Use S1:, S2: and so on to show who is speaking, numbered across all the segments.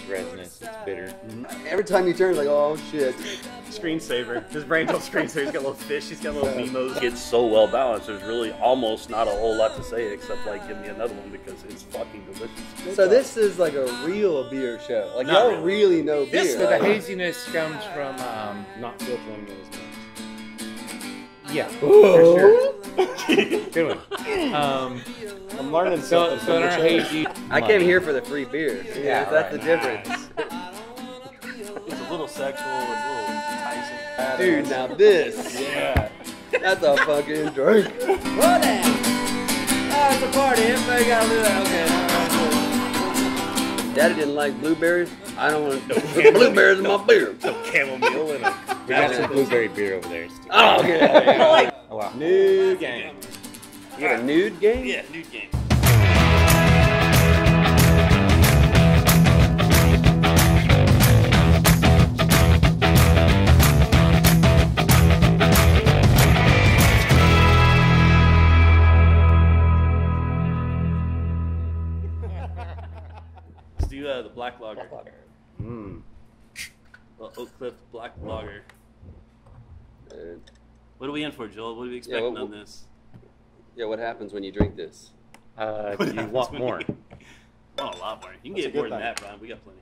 S1: resinous. It's bitter.
S2: Every time you turn, it's like, oh shit.
S3: Screensaver. His brain's on screensaver. He's got a little fish. He's got little Nemos. It's so well balanced. There's really almost not a whole lot to say except like give me another one because it's fucking delicious.
S2: So this is like a real beer show. Like y'all really know beer.
S1: So the haziness comes from
S4: Not filtering those things.
S1: yeah, for sure. Good one.
S4: I'm learning
S1: So
S4: something.
S1: in our hazy,
S2: I came here for the free beer. Yeah, that's the difference.
S3: It's a little sexual. It's a little enticing.
S2: Dude, now this.
S4: Yeah.
S2: That's a fucking drink.
S5: Well then, it's a party. Everybody got to do that. Okay.
S2: Daddy didn't like blueberries. I don't want blueberries in my beer.
S3: Some chamomile in it.
S1: we got some blueberry beer over there.
S2: Oh, okay.
S1: Oh, wow.
S4: New game.
S2: You got a nude game?
S3: Yeah, nude game. Let's do the black lager. Well, Oak Cliff Black Lager. What are we in for, Joel? What are we expecting on this?
S2: Yeah, what happens when you drink this?
S1: You want more?
S3: I want a lot more. You can
S4: That's
S3: get
S4: a good
S3: more than
S4: thing.
S3: that, Brian. We got plenty.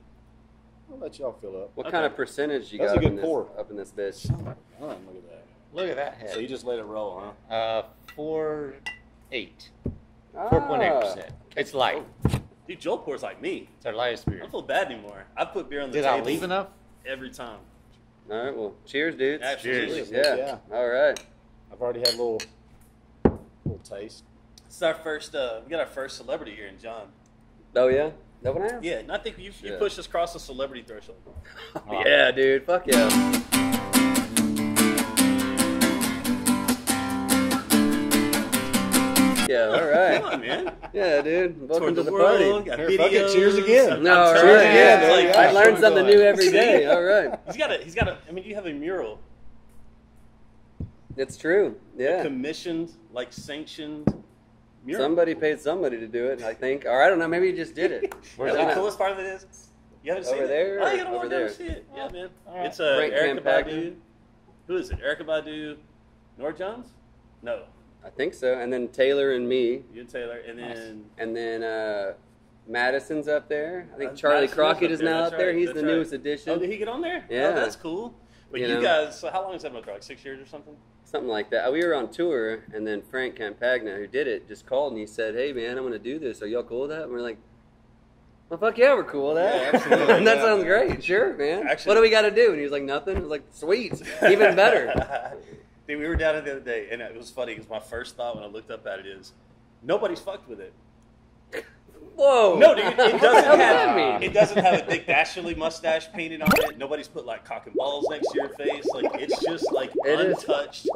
S4: I'll let y'all fill up.
S2: What
S3: Okay.
S2: kind of percentage you
S4: That's
S2: got
S4: a good
S2: in this,
S4: pour.
S2: up in this bitch?
S4: Look at that.
S1: Look at that
S4: So
S1: head.
S4: you just let it roll, huh?
S1: 4.8.
S2: Ah.
S1: 4.8%. It's light.
S3: Dude, Joel pours like me.
S1: It's our lightest
S3: I
S1: beer.
S3: don't feel bad anymore. I put beer on the
S1: Did
S3: table
S1: I leave enough?
S3: every time.
S2: All right, well, cheers, dudes.
S3: Absolutely.
S1: Cheers.
S2: Yeah. All right.
S4: I've already had a little taste.
S3: It's our first. We got our first celebrity here in John.
S2: Oh, yeah? Is that what I have?
S3: Yeah, and I think you
S2: Yeah.
S3: pushed us across the celebrity threshold.
S2: Yeah, dude. Fuck yeah. Yeah, all right.
S3: Come on, man.
S2: Yeah, dude. Welcome
S3: Toward
S2: to
S3: the
S2: the
S3: world.
S2: party.
S3: Got
S4: Here, fuck it,
S3: videos.
S4: cheers again.
S3: I'm
S2: No, all
S3: trying.
S2: right.
S4: again,
S3: It's
S4: there
S3: like,
S4: you go.
S2: I learned
S4: Keep
S2: something
S4: going.
S2: new every day. All right.
S3: He's got a. I mean, you have a mural.
S2: It's true. Yeah.
S3: Commissioned, like sanctioned mural.
S2: Somebody paid somebody to do it, I think. Or I don't know. Maybe he just did it.
S3: You know what the coolest part of it is? You haven't seen
S2: Over
S3: it?
S2: there
S3: Oh,
S2: or
S3: you gotta
S2: over
S3: walk down
S2: there?
S3: and see it. Yeah, man.
S4: right.
S3: It's
S2: Frank
S3: Erica
S2: Campagna.
S3: Badu. Who is it? Erica Badu, Nora Jones? No,
S2: I think so. And then Taylor and me.
S3: you and Taylor, and then
S2: And then Madison's up there. I think Charlie
S3: Madison
S2: Crockett is
S3: up there,
S2: now
S3: that's
S2: up there.
S3: right,
S2: He's
S3: that's
S2: the
S3: right.
S2: newest addition.
S3: Oh, did he get on there?
S2: Yeah.
S3: Oh, that's cool. But
S2: You
S3: you
S2: know.
S3: guys, so how long has that been for? Like 6 years or something?
S2: Something like that. We were on tour, and then Frank Campagna, who did it, just called and he said, "Hey, man, I'm going to do this. Are y'all cool with that?" And we're like, "Well, fuck yeah, we're cool with that."
S4: Yeah, absolutely,
S2: And that
S4: yeah.
S2: sounds great. Sure, man.
S3: Actually-
S2: What do we got to do? And he was like, "Nothing." I was like, "Sweet. Even better."
S3: Dude, we were down there the other day, and it was funny because my first thought when I looked up at it is, nobody's fucked with it.
S2: Whoa.
S3: No, dude, it
S2: What the
S3: doesn't
S2: hell does that
S3: have
S2: mean?
S3: it doesn't have a Dick Dastardly mustache painted on it. Nobody's put like cock and balls next to your face. Like it's just like
S2: It is.
S3: untouched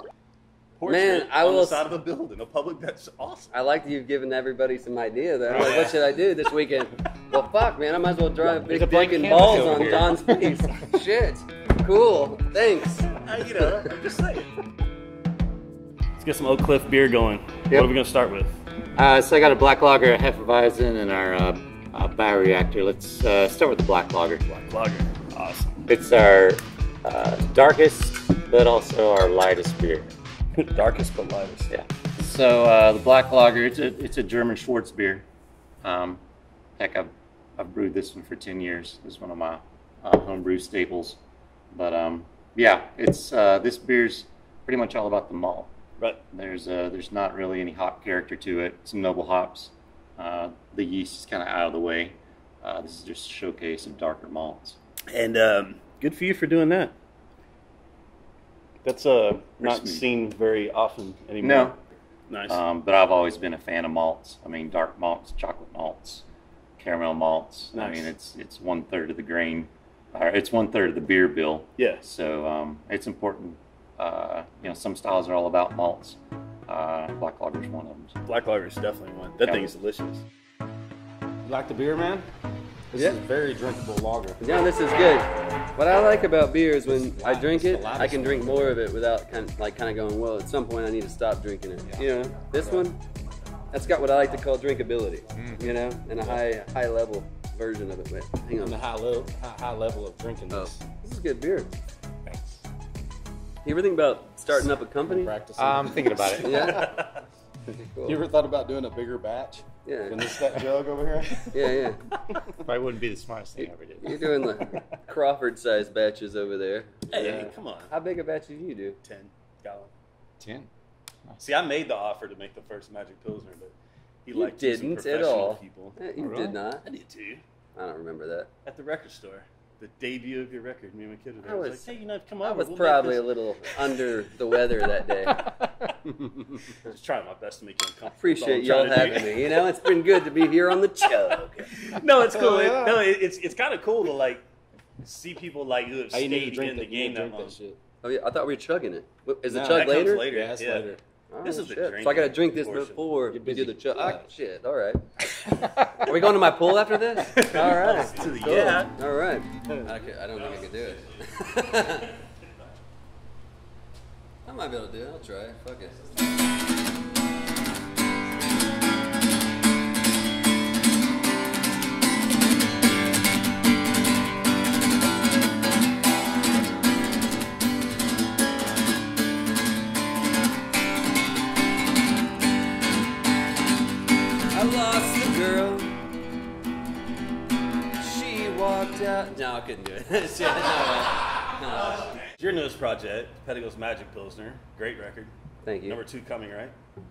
S3: portrait
S2: Man, I
S3: on
S2: will
S3: the side of a building, a public. That's awesome.
S2: I like that you've given everybody some idea, though.
S3: Oh,
S2: Like,
S3: yeah.
S2: what should I do this weekend? Well, fuck, man. I might as well drive
S1: There's
S2: big
S1: a blank
S2: dick and
S1: canvas
S2: balls
S1: over
S2: on
S1: here.
S2: John's face. Shit. Cool. Thanks.
S3: You know, I'm just saying. Let's get some Oak Cliff beer going. What
S2: Yep.
S3: are we gonna start with?
S1: So I got a black lager, a Hefeweizen, and our Bioreactor. Let's start with the black lager.
S3: Black lager. Awesome.
S1: It's our darkest, but also our lightest beer.
S3: Darkest but lightest.
S1: Yeah. So the black lager, it's a German Schwarz beer. Heck, I've brewed this one for 10 years. It's one of my homebrew staples. But yeah, it's this beer's pretty much all about the malt.
S3: Right.
S1: There's not really any hop character to it. Some noble hops. The yeast is kind of out of the way. This is just a showcase of darker malts.
S3: And good for you for doing that. That's not seen very often anymore.
S1: No.
S3: Nice.
S1: But I've always been a fan of malts. I mean, dark malts, chocolate malts, caramel malts.
S3: Nice.
S1: I mean, it's 1/3 of the grain, or it's 1/3 of the beer bill.
S3: Yeah.
S1: So it's important. Some styles are all about malts. Black lager's one of them.
S3: Black lager is definitely one. That
S1: Yeah.
S3: thing is delicious.
S4: You like the beer, man? This
S2: Yeah.
S4: is very drinkable lager.
S2: Yeah, this is good. What I like about beer is when I drink it,
S4: It's the
S2: I can
S4: lightest
S2: drink more of it without kind of going, well, at some point I need to stop drinking it. You know, this one, that's got what I like to call drinkability, you know, and a high level. version of it. Wait, hang
S4: On the
S2: on.
S4: high level of drinking
S2: Oh,
S4: this.
S2: this is good beer.
S4: Thanks.
S2: You ever think about starting up a company?
S4: Practicing.
S1: I'm thinking about it.
S2: Yeah. Cool.
S4: You ever thought about doing a bigger batch
S2: Yeah.
S4: than this fat jug over here?
S2: Yeah.
S1: Probably wouldn't be the smartest thing I ever did.
S2: You're doing the Crawford-sized batches over there.
S3: Hey, come on.
S2: How big a batch did you do?
S3: 10 gallon.
S1: 10.
S3: See, I made the offer to make the first Magic Pilsner, but he
S2: You
S3: liked using
S2: didn't at
S3: professional
S2: all.
S3: people.
S2: You
S1: really?
S2: did not.
S3: I did too.
S2: I don't remember that.
S3: At the record store. The debut of your record, me and my kid were there.
S2: I
S3: I was
S2: was-
S3: like, hey, come
S2: I
S3: over.
S2: was
S3: we'll make
S2: probably
S3: this."
S2: a little under the weather that day.
S3: Just trying my best to make you uncomfortable.
S2: Appreciate
S3: That's all
S2: y'all
S3: I'm trying to
S2: having me. You know, it's been good to be here on the Chug.
S3: do. No, it's cool.
S4: Oh, yeah.
S3: It's kind of cool to like see people like who have
S4: Hey, you need to
S3: stayed
S4: drink
S3: in the
S4: that.
S3: game that
S4: Drink
S3: long.
S4: that shit.
S2: Oh yeah, I thought we were chugging it. Is the
S4: No,
S2: chug
S3: that comes
S2: later?
S3: later.
S4: Yeah, that's later.
S2: Oh,
S3: This is the
S2: shit.
S3: drink
S2: So I got to drink this
S3: portion.
S2: before
S4: Get
S2: we do
S4: busy.
S2: the chug.
S4: Yeah.
S2: Shit. All right. Are we going to my pool after this? All right.
S3: To the-
S2: Cool.
S3: yeah.
S2: All right. I don't think I could do it. I might be able to do it. I'll try it. Fuck it. I lost the girl. She walked out. No, I couldn't do it. Shit, no.
S3: Your newest project, Pedigo's Magic Pilsner. Great record.
S2: Thank you.
S3: Number 2 coming, right?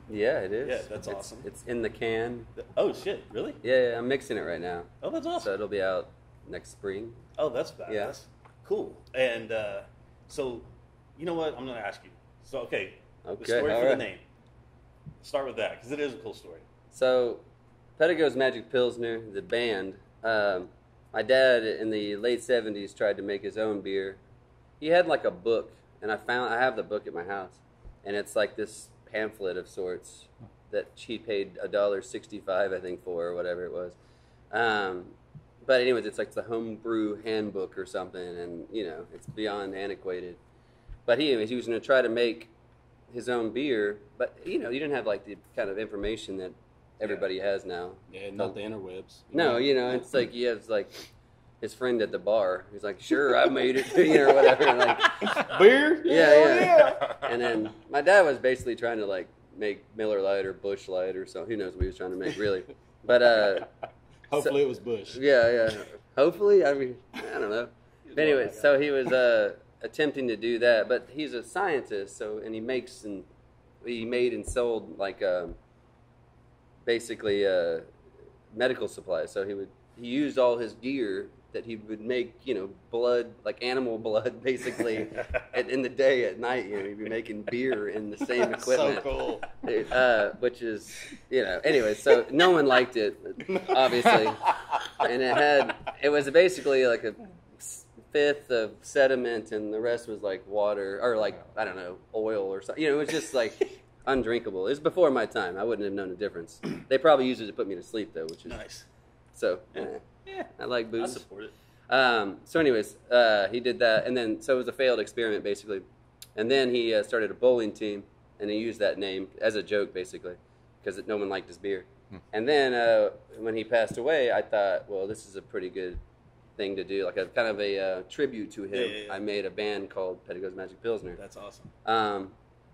S2: Yeah, it is.
S3: Yeah, that's
S2: It's-
S3: awesome.
S2: It's in the can.
S3: Oh, shit. Really?
S2: Yeah, I'm mixing it right now.
S3: Oh, that's
S2: So
S3: awesome.
S2: it'll be out next spring.
S3: Oh, that's badass.
S2: Yeah.
S3: Cool. And so, you know what? I'm going to ask you. So, okay.
S2: Okay,
S3: The story
S2: all
S3: for the
S2: right.
S3: name. Start with that, because it is a cool story.
S2: So, Pedigo's Magic Pilsner, the band. My dad in the late '70s tried to make his own beer. He had like a book, and I have the book at my house, and it's like this pamphlet of sorts that he paid $1.65, I think, for, or whatever it was. But anyways, it's like the homebrew handbook or something, and you know, it's beyond antiquated. But he was going to try to make his own beer, but you know, you didn't have like the kind of information that everybody has now.
S4: Yeah, not the interwebs.
S2: No, you know, it's like he has like his friend at the bar. He's like, "Sure, I made it," you know, or whatever. And like,
S4: Beer?
S2: yeah. And then my dad was basically trying to like make Miller Lite or Busch Light or something. Who knows what he was trying to make, really? But
S4: Hopefully it was Bush.
S2: yeah. Hopefully, I mean, I don't know. But anyway, so he was attempting to do that, but he's a scientist, so and he made and sold like basically medical supplies. So he used all his gear that he would make, you know, blood, like animal blood, basically, in the day, at night, you know, he'd be making beer in the same equipment.
S4: So cool.
S2: Which is, you know, anyway, so no one liked it, obviously. And it was basically like a fifth of sediment and the rest was like water, or like, I don't know, oil or something. You know, it was just like undrinkable. It was before my time. I wouldn't have known the difference. They probably used it to put me to sleep, though, which is
S3: Nice.
S2: so.
S3: Yeah.
S2: I like
S3: I
S2: booze.
S3: support it.
S2: So anyways, he did that, and then so it was a failed experiment basically, and then he started a bowling team, and he used that name as a joke basically, because no one liked his beer. And then when he passed away, I thought, well, this is a pretty good thing to do, like a kind of a tribute to him.
S3: Yeah.
S2: I made a band called Pedigo's Magic Pilsner.
S3: That's awesome.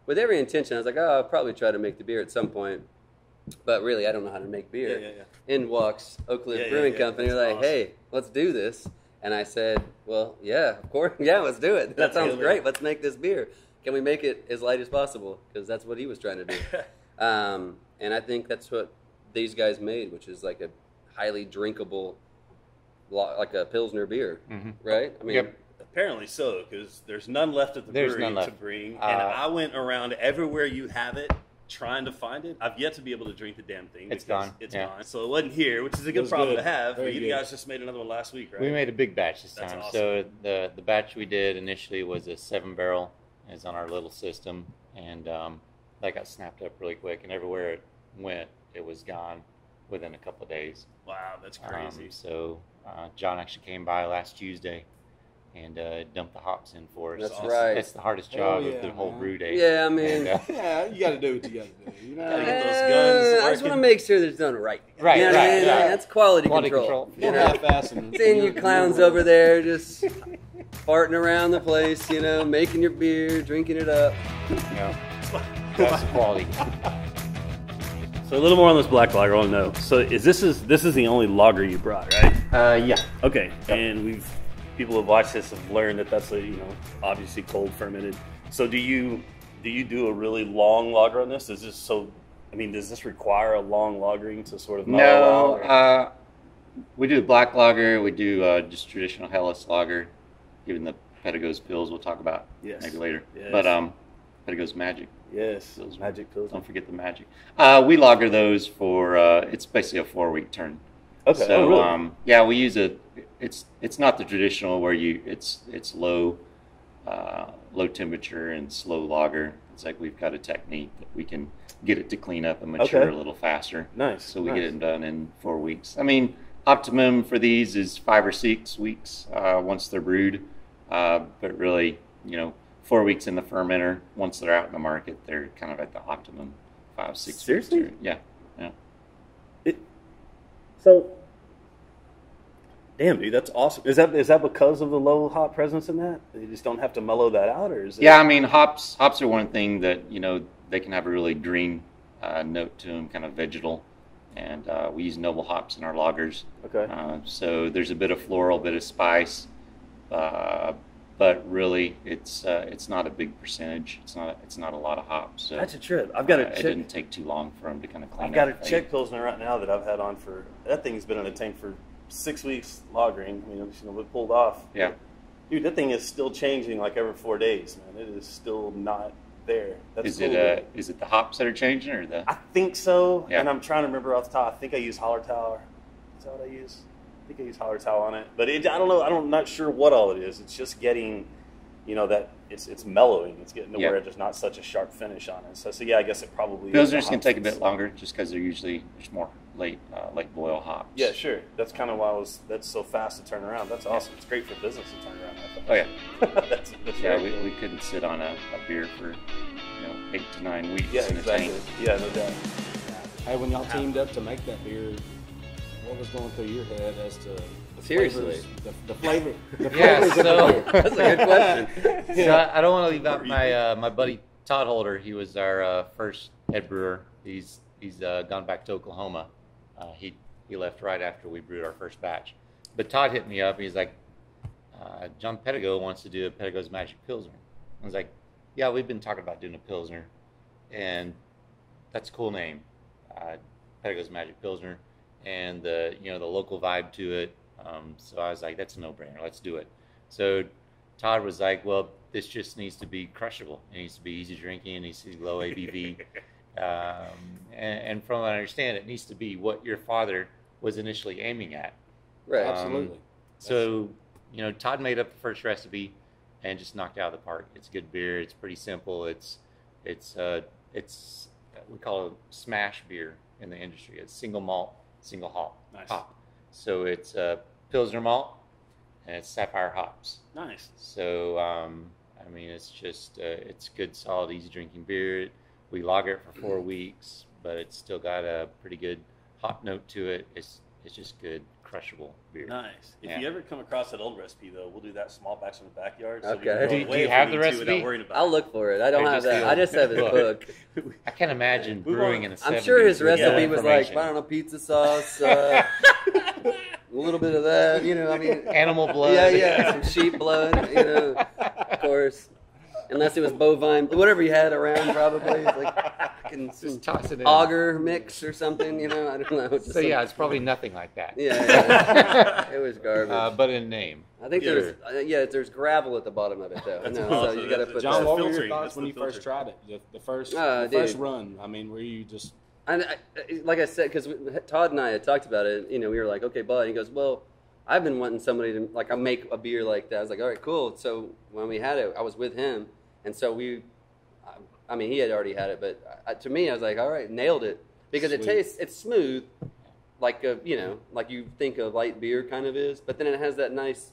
S2: With every intention. I was like, oh, I'll probably try to make the beer at some point. But really, I don't know how to make beer.
S3: Yeah.
S2: In walks Oak Cliff
S3: Yeah,
S2: Brewing
S3: yeah.
S2: Company.
S3: That's
S2: They're like,
S3: awesome.
S2: hey, let's do this. And I said, well, yeah, of course. Yeah, let's do it. That
S3: That's
S2: sounds
S3: good,
S2: great.
S3: man.
S2: Let's make this beer. Can we make it as light as possible? Because that's what he was trying to do. And I think that's what these guys made, which is like a highly drinkable, like a Pilsner beer, right? I mean,
S1: Yep.
S3: Apparently so, because there's none left at the
S1: There's
S3: brewery
S1: none left.
S3: to bring. And
S1: Uh,
S3: I went around everywhere you have it, trying to find it. I've yet to be able to drink the damn thing.
S1: It's
S3: because
S1: gone,
S3: It's
S1: yeah.
S3: gone. So it wasn't here, which is a
S4: It
S3: good
S4: was
S3: problem
S4: good.
S3: to have.
S4: Very
S3: But you
S4: good.
S3: guys just made another one last week, right?
S1: We made a big batch this
S3: That's
S1: time.
S3: awesome.
S1: So the batch we did initially was a 7-barrel. It's on our little system, and that got snapped up really quick. And everywhere it went, it was gone within a couple of days.
S3: Wow, that's crazy.
S1: So John actually came by last Tuesday and dump the hops in for us.
S2: That's right.
S1: That's the hardest job
S4: yeah,
S1: of the whole
S4: man.
S1: brew day.
S2: Yeah, I mean,
S1: And,
S4: Yeah, you got to do what you got to do. You know?
S3: Gotta get those guns
S2: I just want to
S3: working.
S2: make sure that it's done right.
S1: Right,
S2: You know what I
S1: right,
S2: mean?
S1: right.
S2: That's quality
S1: Quality
S2: control.
S1: control.
S2: You
S4: Don't
S2: know?
S4: half-assing.
S2: Seeing you clowns over there just farting around the place, you know, making your beer, drinking it up.
S1: That's the quality.
S3: So a little more on this black lager. I want to know. So this is the only lager you brought, right?
S1: Yeah.
S3: Okay, and people have watched this have learned that that's obviously cold fermented. So do you do a really long lager on this? Does this require a long lagering to sort of mellow out?
S1: We do black lager. We do just traditional Helles lager, even the Pedigo's pills we'll talk about maybe later.
S3: Yes.
S1: But Pedigo's Magic.
S3: Yes,
S1: Pills.
S3: Magic pills.
S1: Don't forget the Magic. We lager those for it's basically a 4-week turn.
S3: Okay.
S1: So
S3: Really?
S1: we use it's not the traditional where it's low temperature and slow lager. It's like we've got a technique that we can get it to clean up and mature a little faster.
S3: Nice.
S1: So we get it done in 4 weeks. I mean, optimum for these is 5 or 6 weeks once they're brewed. But really, 4 weeks in the fermenter. Once they're out in the market, they're kind of at the optimum 5, 6
S3: Seriously?
S1: weeks. Yeah.
S3: So, damn, dude, that's awesome. Is that because of the low hop presence in that? You just don't have to mellow that out, or is it?
S1: Yeah, I mean, hops are one thing that they can have a really green note to them, kind of vegetal, and we use noble hops in our lagers.
S3: Okay.
S1: So there's a bit of floral, a bit of spice, but really it's not a big percentage. It's not a lot of hops. So
S3: That's a trip. I've got to
S1: It
S3: check.
S1: didn't take too long for them to kind of clean
S3: I've
S1: up.
S3: got a Czech Pilsner right now that I've had on for, that thing's been in a tank for 6 weeks lagering. I mean, it pulled off.
S1: Yeah.
S3: Dude, that thing is still changing like every 4 days, man. It is still not there. That's
S1: Is
S3: cool.
S1: it the hops that are changing or the?
S3: I think so,
S1: Yeah.
S3: and I'm trying to remember off the top. I think I use Hallertau. Is that what I use? I think I use Hallertau on it, but I don't know. I'm not sure what all it is. It's just getting, that it's mellowing. It's getting to where there's not such a sharp finish on it. So yeah, I guess it probably.
S1: Pilsners can take a bit longer just because there's more late boil hops.
S3: Yeah, sure. That's kind of why that's so fast to turn around. That's awesome. It's great for business to turn around. I think.
S1: Oh yeah.
S3: that's
S1: Yeah,
S3: very cool.
S1: we couldn't sit on a beer for 8 to 9 weeks
S3: Yeah,
S1: in
S3: exactly.
S1: a tank.
S3: Yeah, no doubt.
S4: Hey, when y'all teamed up to make that beer, what was going through your head as to the
S2: Seriously.
S4: flavors, the flavor? The
S6: Yeah,
S4: flavors of the
S6: so
S4: beer?
S2: That's a good question.
S6: So I don't want to leave out my buddy Todd Holder. He was our first head brewer. He's gone back to Oklahoma. He left right after we brewed our first batch. But Todd hit me up. He's like, John Pedigo wants to do a Pedigo's Magic Pilsner. I was like, yeah, we've been talking about doing a Pilsner, and that's a cool name, Pedigo's Magic Pilsner, and the local vibe to it. So I was like, that's a no-brainer. Let's do it. So Todd was like, well, this just needs to be crushable. It needs to be easy drinking. It needs to be low ABV. And from what I understand, it needs to be what your father was initially aiming at.
S2: Right.
S4: Absolutely.
S6: So, Todd made up the first recipe and just knocked it out of the park. It's a good beer. It's pretty simple. It's we call it smash beer in the industry. It's single malt, single hop.
S3: Nice.
S6: So it's Pilsner malt and it's Sapphire hops.
S3: Nice.
S6: So, it's just, it's good, solid, easy drinking beer. We lager it for 4 weeks, but it's still got a pretty good hop note to it. It's just good, crushable beer.
S3: Nice. If
S6: Yeah.
S3: you ever come across that old recipe, though, we'll do that small batch in the backyard. So
S2: Okay.
S3: we can throw
S6: Do
S3: it
S6: you
S3: away if
S6: have
S3: we
S6: the
S3: need to
S6: recipe?
S3: without worrying about
S2: I'll
S3: it.
S2: look for it. I don't
S6: Or
S2: have
S6: just the
S2: that. I just have his book.
S6: I can't imagine
S3: We
S6: brewing
S3: want-
S6: in the 70s.
S2: I'm sure his
S6: with that
S2: recipe was like,
S6: information.
S2: I don't know, pizza sauce, a little bit of that,
S6: Animal blood.
S2: Yeah, some sheep blood, of course. Unless it was bovine, whatever he had around, probably. It's like fucking some
S6: Just toss it in.
S2: auger mix or something, I don't know. Just
S6: So yeah, it's probably nothing like that.
S2: Yeah. It was garbage.
S6: But in name.
S2: I think there's gravel at the bottom of it, though.
S3: That's
S2: No,
S3: also-
S2: so you got to
S3: that's-
S2: put
S4: John,
S2: that.
S4: what were your
S3: filtering.
S4: thoughts
S3: That's
S4: when
S3: the
S4: you first
S3: filter.
S4: tried it? The first
S2: dude.
S4: run. I mean, were you just...
S2: I like I said, because Todd and I had talked about it. We were like, okay, bud. He goes, well, I've been wanting somebody to I make a beer like that. I was like, all right, cool. So when we had it, I was with him, and so he had already had it, but to me, I was like, all right, nailed it because
S4: Sweet.
S2: it's smooth, like like you think a light beer kind of is, but then it has that nice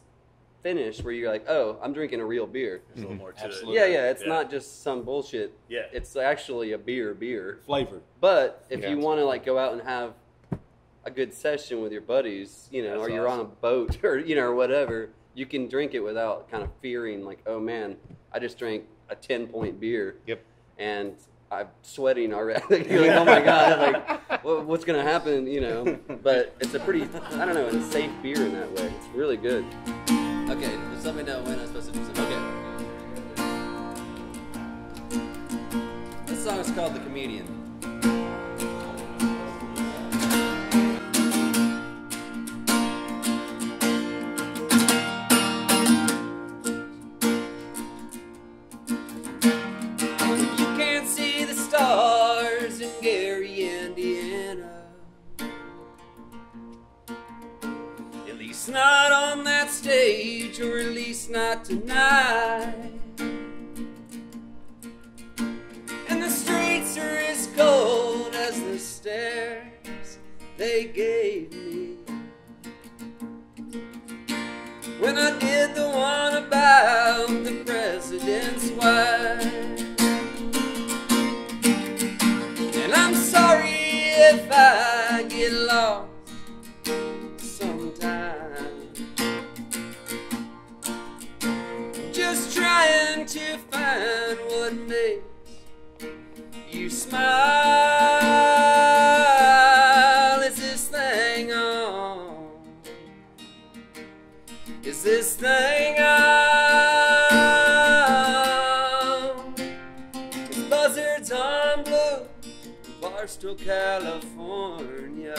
S2: finish where you're like, oh, I'm drinking a real beer.
S3: There's a little more to
S4: Absolutely.
S3: it.
S2: Yeah, it's not just some bullshit.
S3: Yeah.
S2: It's actually a beer.
S4: Flavored.
S2: But if
S6: Yeah.
S2: you want to like go out and have a good session with your buddies, you know,
S3: That's
S2: or you're on a boat or, you know, or whatever, you can drink it without kind of fearing like, oh man, I just drank a 10-point beer.
S6: Yep.
S2: And I'm sweating already. You're like, oh my God, like, what's going to happen, you know? But it's a pretty, I don't know, it's a safe beer in that way. It's really good. Okay, just let me know when I'm supposed to do something. Okay. This song is called The Comedian. Stars in Gary, Indiana. At least not on that stage, or at least not tonight. And the streets are as cold as the stairs they gave me when I did the one about the president's wife. I'm sorry if I get lost sometimes, just trying to find what makes you smile. Is this thing on? Is this thing on? Is buzzards on blue? Barstow, California.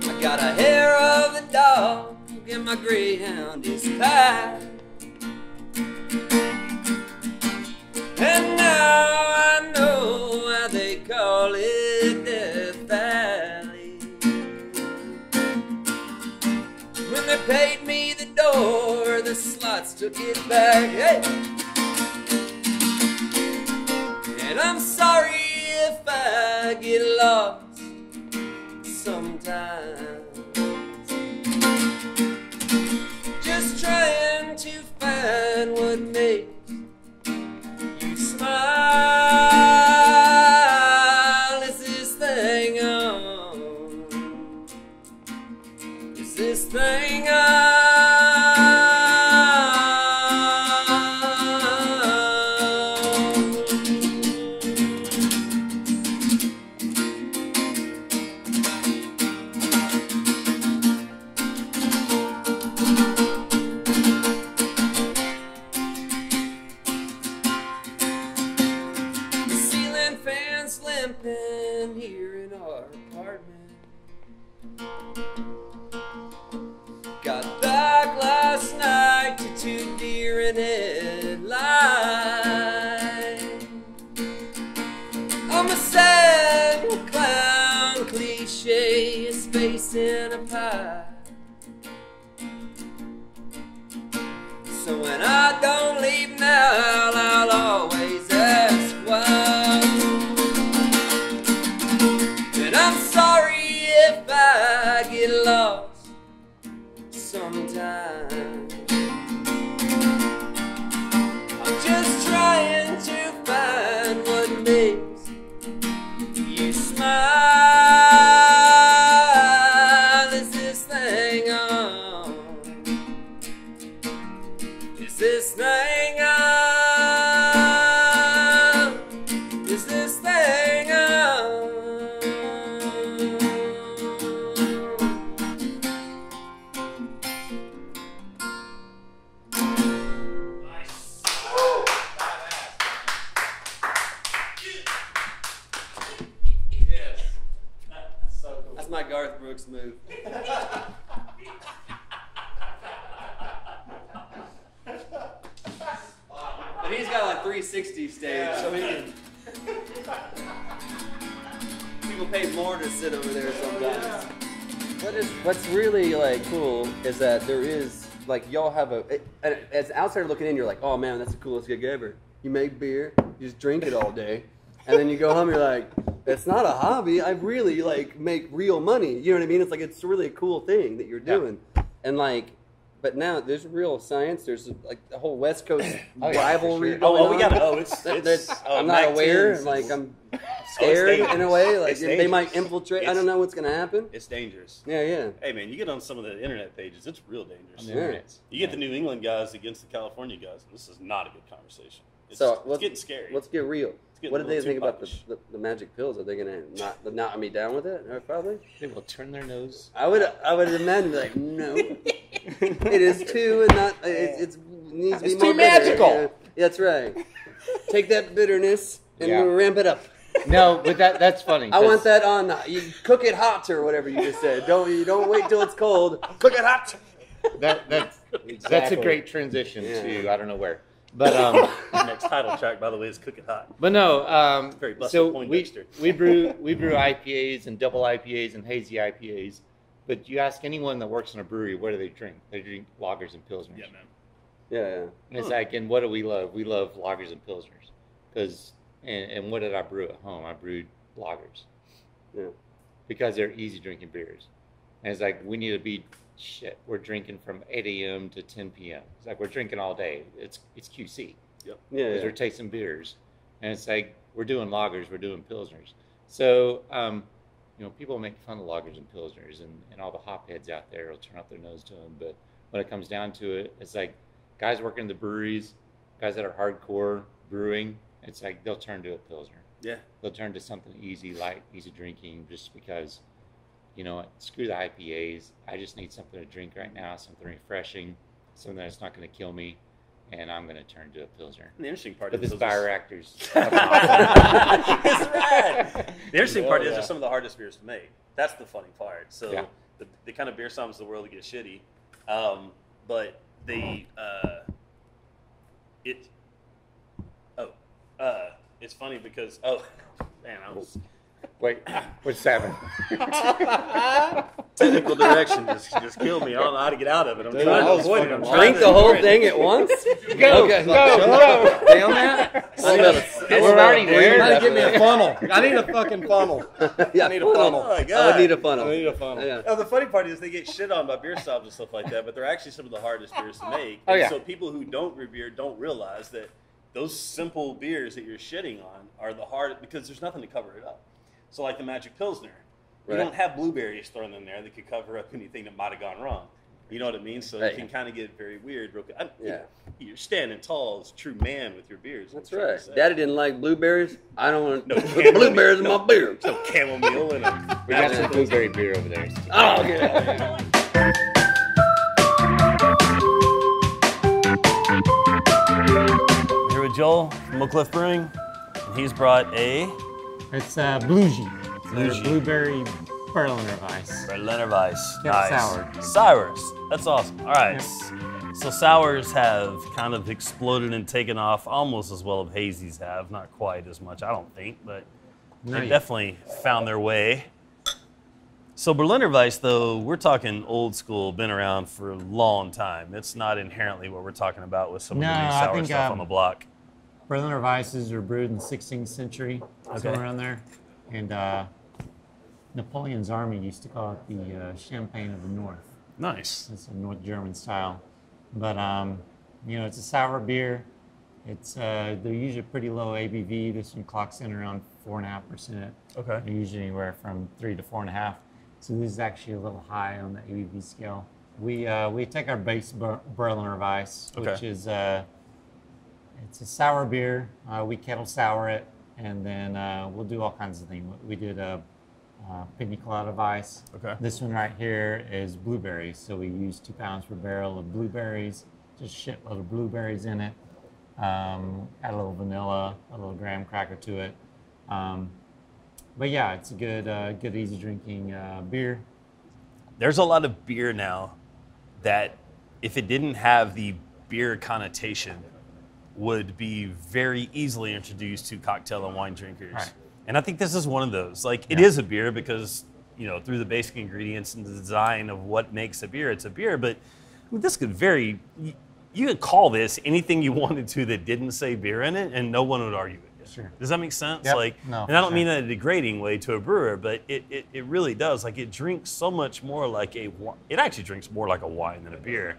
S2: I got a hair of a dog and my greyhound is packed. And now I know why they call it Death Valley. When they paid me the door, the slots took it back. Hey! And I'm sorry if I get lost sometimes, just trying to find what makes you smile. Is this thing on? Is this thing on? Here in our apartment, got back last night to 2 deer in headlight. I'm a sad clown cliche, a space in a pie. So when I don't leave now, I'll always ask why. I'm sorry if I get lost sometimes. I'm just trying to find what makes you smile. Is this thing on? Is this thing on? Is this thing on? That's my Garth Brooks move. But he's got like 360 stage, so he can. People pay more to sit over there sometimes. What's really like cool is that there is like y'all have as an outsider looking in, you're like, oh man, that's the coolest gig ever. You make beer, you just drink it all day, and then you go home, you're like, it's not a hobby. I really like make real money. You know what I mean? It's like it's really a cool thing that you're doing. And like, but now there's real science. There's like the whole West Coast
S6: Oh, yeah,
S2: rivalry
S6: for sure.
S2: going
S3: we
S2: on.
S3: got. Oh, it's.
S2: I'm not aware. Like I'm scared in a way. Like
S3: It's
S2: they might
S3: dangerous.
S2: infiltrate. I don't know what's gonna happen.
S3: It's dangerous.
S2: Yeah.
S3: Hey man, you get on some of the internet pages, it's real dangerous.
S2: Yeah.
S3: You get the New England guys against the California guys. This is not a good conversation. It's getting scary.
S2: Let's get real.
S3: getting
S2: What
S3: a
S2: did they
S3: little
S2: think
S3: too
S2: about
S3: puppish.
S2: the magic pills? Are they gonna not me down with it? Probably.
S6: They will turn their nose.
S2: I would imagine like no, it is too and not it needs to be
S6: It's
S2: more
S6: too
S2: bitter.
S6: magical.
S2: Yeah, that's right. Take that bitterness and
S6: Yeah.
S2: ramp it up.
S6: No, but that's funny.
S2: I want that on. You cook it hot or whatever you just said. You don't wait till it's cold. Cook it hot.
S6: That's a
S4: Exactly.
S6: great transition
S2: Yeah.
S6: to I don't know where, but
S3: The next title track, by the way, is "Cook It Hot."
S6: but no.
S3: Very busted
S6: So
S3: Poindexter.
S6: we brew IPAs and double IPAs and hazy IPAs. But you ask anyone that works in a brewery, what do they drink? They drink lagers and pilsners.
S3: Yeah, man.
S2: Yeah.
S6: And it's like, and what do we love? We love lagers and pilsners. And what did I brew at home? I brewed lagers.
S2: Yeah.
S6: Because they're easy drinking beers. And it's like, we need to be, we're drinking from 8 a.m. to 10 p.m. It's like, we're drinking all day. It's QC.
S3: Yep.
S2: Yeah.
S6: Because we're tasting beers. And it's like, we're doing lagers, we're doing pilsners. So, people make fun of lagers and pilsners, and all the hop heads out there will turn up their nose to them. But when it comes down to it, it's like guys working in the breweries, guys that are hardcore brewing, it's like they'll turn to a pilsner.
S3: Yeah.
S6: They'll turn to something easy, light, easy drinking, just because, what, screw the IPAs. I just need something to drink right now, something refreshing, something that's not going to kill me, and I'm going to turn to a pilsner.
S3: And the interesting part
S6: But
S3: is
S6: this
S3: those are-
S6: bioreactor's
S3: That's right. The interesting part is they're some of the hardest beers to make. That's the funny part. So
S6: Yeah.
S3: the kind of beer sometimes the world get shitty, but they it's funny because man, I was
S6: Wait, what's happening?
S3: technical direction just killed me. I don't know how to get out of it. I'm
S4: Dude,
S3: trying
S4: I
S3: to
S4: was
S3: avoid it.
S4: fucking
S3: I'm
S4: lost.
S3: trying
S2: Drink
S3: to
S2: the whole
S3: avoid it.
S2: thing at once.
S6: Go,
S2: Okay.
S6: go.
S2: Stay on that.
S6: We're already there.
S4: Gotta give me a funnel. I need a fucking funnel.
S2: Yeah,
S4: I need a funnel.
S3: Oh my
S2: I
S3: god.
S2: would need a funnel.
S4: I need a funnel.
S2: Yeah.
S3: Oh, the funny part is they get shit on by beer snobs and stuff like that, but they're actually some of the hardest beers to make.
S6: Oh,
S3: And
S6: yeah.
S3: so people who don't brew beer don't realize that those simple beers that you're shitting on are the hardest because there's nothing to cover it up. So like the Magic Pilsner, you
S2: Right.
S3: don't have blueberries thrown in there that could cover up anything that might have gone wrong. You know what I mean? So
S2: Right.
S3: it can kind of get very weird. Real quick.
S2: Yeah.
S3: You're standing tall as a true man with your beers.
S2: That's
S3: I'm trying to
S2: right.
S3: say.
S2: Daddy didn't like blueberries. I don't want
S3: No
S2: no
S3: chamomile.
S2: blueberries in my beer.
S3: No chamomile in them.
S6: We got some blueberry beer over there.
S2: Oh, okay.
S3: Here with Joel from Oak Cliff Brewing, and he's brought a
S7: It's bluesy.
S3: Bluesy.
S7: Blueberry Berliner Weiss.
S3: Berliner Weiss.
S7: Yeah,
S3: Nice.
S7: sour.
S3: Sours. That's awesome. All right. So sours have kind of exploded and taken off almost as well as hazies have. Not quite as much, I don't think, but
S7: Not
S3: they
S7: yet.
S3: definitely found their way. So Berliner Weiss, though, we're talking old school, been around for a long time. It's not inherently what we're talking about with some of the
S7: No,
S3: new
S7: I
S3: sour
S7: think,
S3: stuff on the block.
S7: Berliner Weisses were brewed in the 16th century,
S3: Okay.
S7: somewhere around there. And Napoleon's army used to call it the Champagne of the North.
S3: Nice.
S7: It's a North German style. But, it's a sour beer. It's they're usually pretty low ABV. This one clocks in around 4.5%.
S3: Okay.
S7: They're usually anywhere from 3 to 4.5. So this is actually a little high on the ABV scale. We take our base Berliner Weiss, which
S3: Okay.
S7: is it's a sour beer. We kettle sour it, and then we'll do all kinds of things. We did a pina colada Weiss.
S3: Okay.
S7: This one right here is blueberries. So we use 2 pounds per barrel of blueberries. Just shitload of blueberries in it. Add a little vanilla, a little graham cracker to it. But yeah, it's a good easy drinking beer.
S3: There's a lot of beer now that, if it didn't have the beer connotation, would be very easily introduced to cocktail and wine drinkers.
S7: Right.
S3: And I think this is one of those. Like, it
S7: Yeah.
S3: is a beer because, through the basic ingredients and the design of what makes a beer, it's a beer. But I mean, this could you could call this anything you wanted to that didn't say beer in it, and no one would argue it.
S7: Sure.
S3: Does that make sense?
S7: Yep.
S3: Like,
S7: No,
S3: and I don't
S7: for
S3: mean
S7: sure.
S3: that in a degrading way to a brewer, but it really does. Like, it drinks so much more like it actually drinks more like a wine than a beer.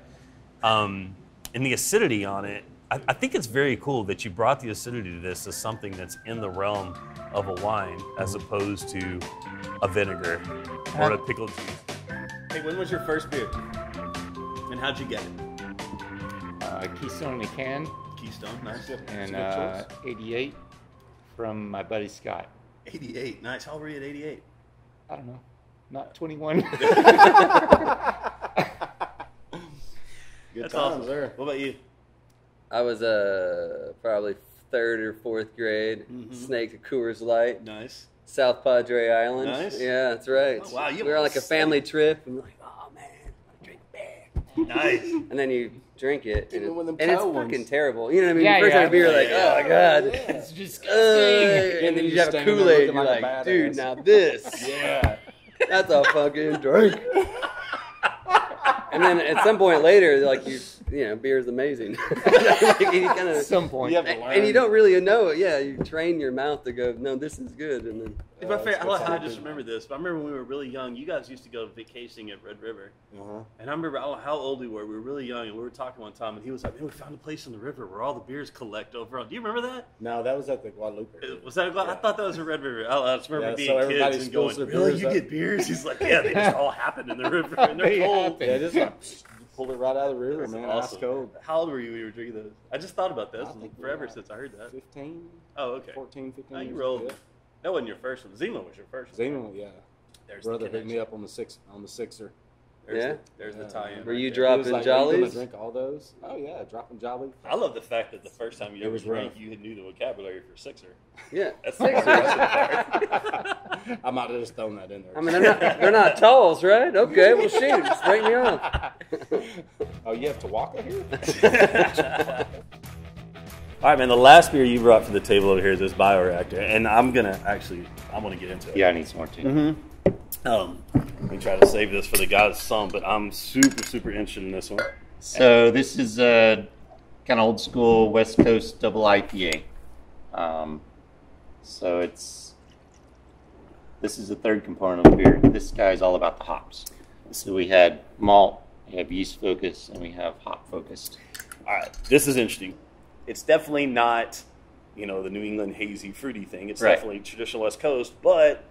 S3: And the acidity on it, I think it's very cool that you brought the acidity to this as something that's in the realm of a wine as opposed to a vinegar or a pickled juice.
S8: Hey, when was your first beer? And how'd you get it?
S6: Keystone in a can,
S8: Keystone, nice.
S6: and 88 from my buddy Scott.
S8: 88, nice. How old were you at 88?
S6: I don't know, not 21.
S8: Good
S3: That's
S8: times
S3: awesome.
S8: there. What about you?
S2: I was probably 3rd or 4th grade. Snaked a Coors Light.
S8: Nice.
S2: South Padre Island.
S8: Nice.
S2: Yeah, that's right.
S8: Oh, wow, you
S2: we were on like a
S8: snake.
S2: family trip, and we're like, oh man, I drink beer.
S8: Nice.
S2: And then you drink it, and,
S4: Even with them
S2: and it's
S4: cow ones.
S2: fucking terrible. You know what I mean?
S6: Yeah,
S2: You first
S6: yeah.
S2: have a beer, like, oh my god,
S6: It's disgusting.
S2: and then you have a
S4: standing there
S2: Kool-Aid,
S4: looking
S2: you're
S4: like a
S2: like, dude,
S4: badass.
S2: now this,
S4: Yeah.
S2: that's a fucking drink. And then at some point later, like you know, beer is amazing. Like, you kind
S6: At
S2: of,
S6: some point.
S4: You have to
S2: and you don't really know it. Yeah, you train your mouth to go, no, this is good, and then.
S8: If I, fair, I just remember this, but I remember when we were really young, you guys used to go vacationing at Red River. And I remember, I don't know how old we were really young, and we were talking one time, and he was like, man, we found a place in the river where all the beers collect over on. Do you remember that?
S4: No, that was at the Guadalupe.
S8: Was that, I thought that was a Red River. I just remember
S4: Yeah,
S8: being
S4: so everybody
S8: kids and
S4: spills
S8: going,
S4: their
S8: really,
S4: beers
S8: you
S4: up.
S8: get beers? He's like, yeah, they just all happen in the river, and they're cold.
S4: Yeah, just like, pulled it right out of the river,
S8: That's
S4: man.
S8: awesome.
S4: Ice cold.
S8: How old were you when you were drinking those? I just thought about this
S4: I think
S8: forever
S4: we were
S8: since I heard that.
S4: 15,
S8: Oh, okay.
S4: 14, 15
S8: Oh, you
S4: years
S8: rolled.
S4: old.
S8: That wasn't your first one. Zima was your first one.
S4: Zima, yeah.
S8: There's the
S4: Brother hit me
S8: connection.
S4: up on the sixer.
S8: There's the
S4: Yeah.
S8: tie-in.
S2: Were
S8: right
S2: you
S8: there.
S2: dropping
S4: He was like, "Are you gonna
S2: jollies?
S4: drink all those? Oh yeah, dropping jolly.
S8: I love the fact that the first time you
S4: It
S8: ever
S4: was
S8: drank,
S4: rough.
S8: you knew the vocabulary for Sixer.
S2: Yeah.
S8: That's the part.
S4: I might have just thrown that in there.
S2: I mean, they're not talls, right? Okay, well, shoot, just break me off.
S4: Oh, you have Tawaka here?
S3: All right, man. The last beer you brought to the table over here is this Bioreactor, and I want to get into it.
S1: Yeah, I need some more too.
S3: Let me try to save this for the guys some, but I'm super interested in this one.
S1: So this is a kind of old school West Coast double IPA. So this is the third component of the beer. This guy is all about the hops. So we had malt, we have yeast focus, and we have hop focused.
S3: All right, this is interesting. It's definitely not, the New England hazy fruity thing. It's
S1: Right.
S3: definitely traditional West Coast, but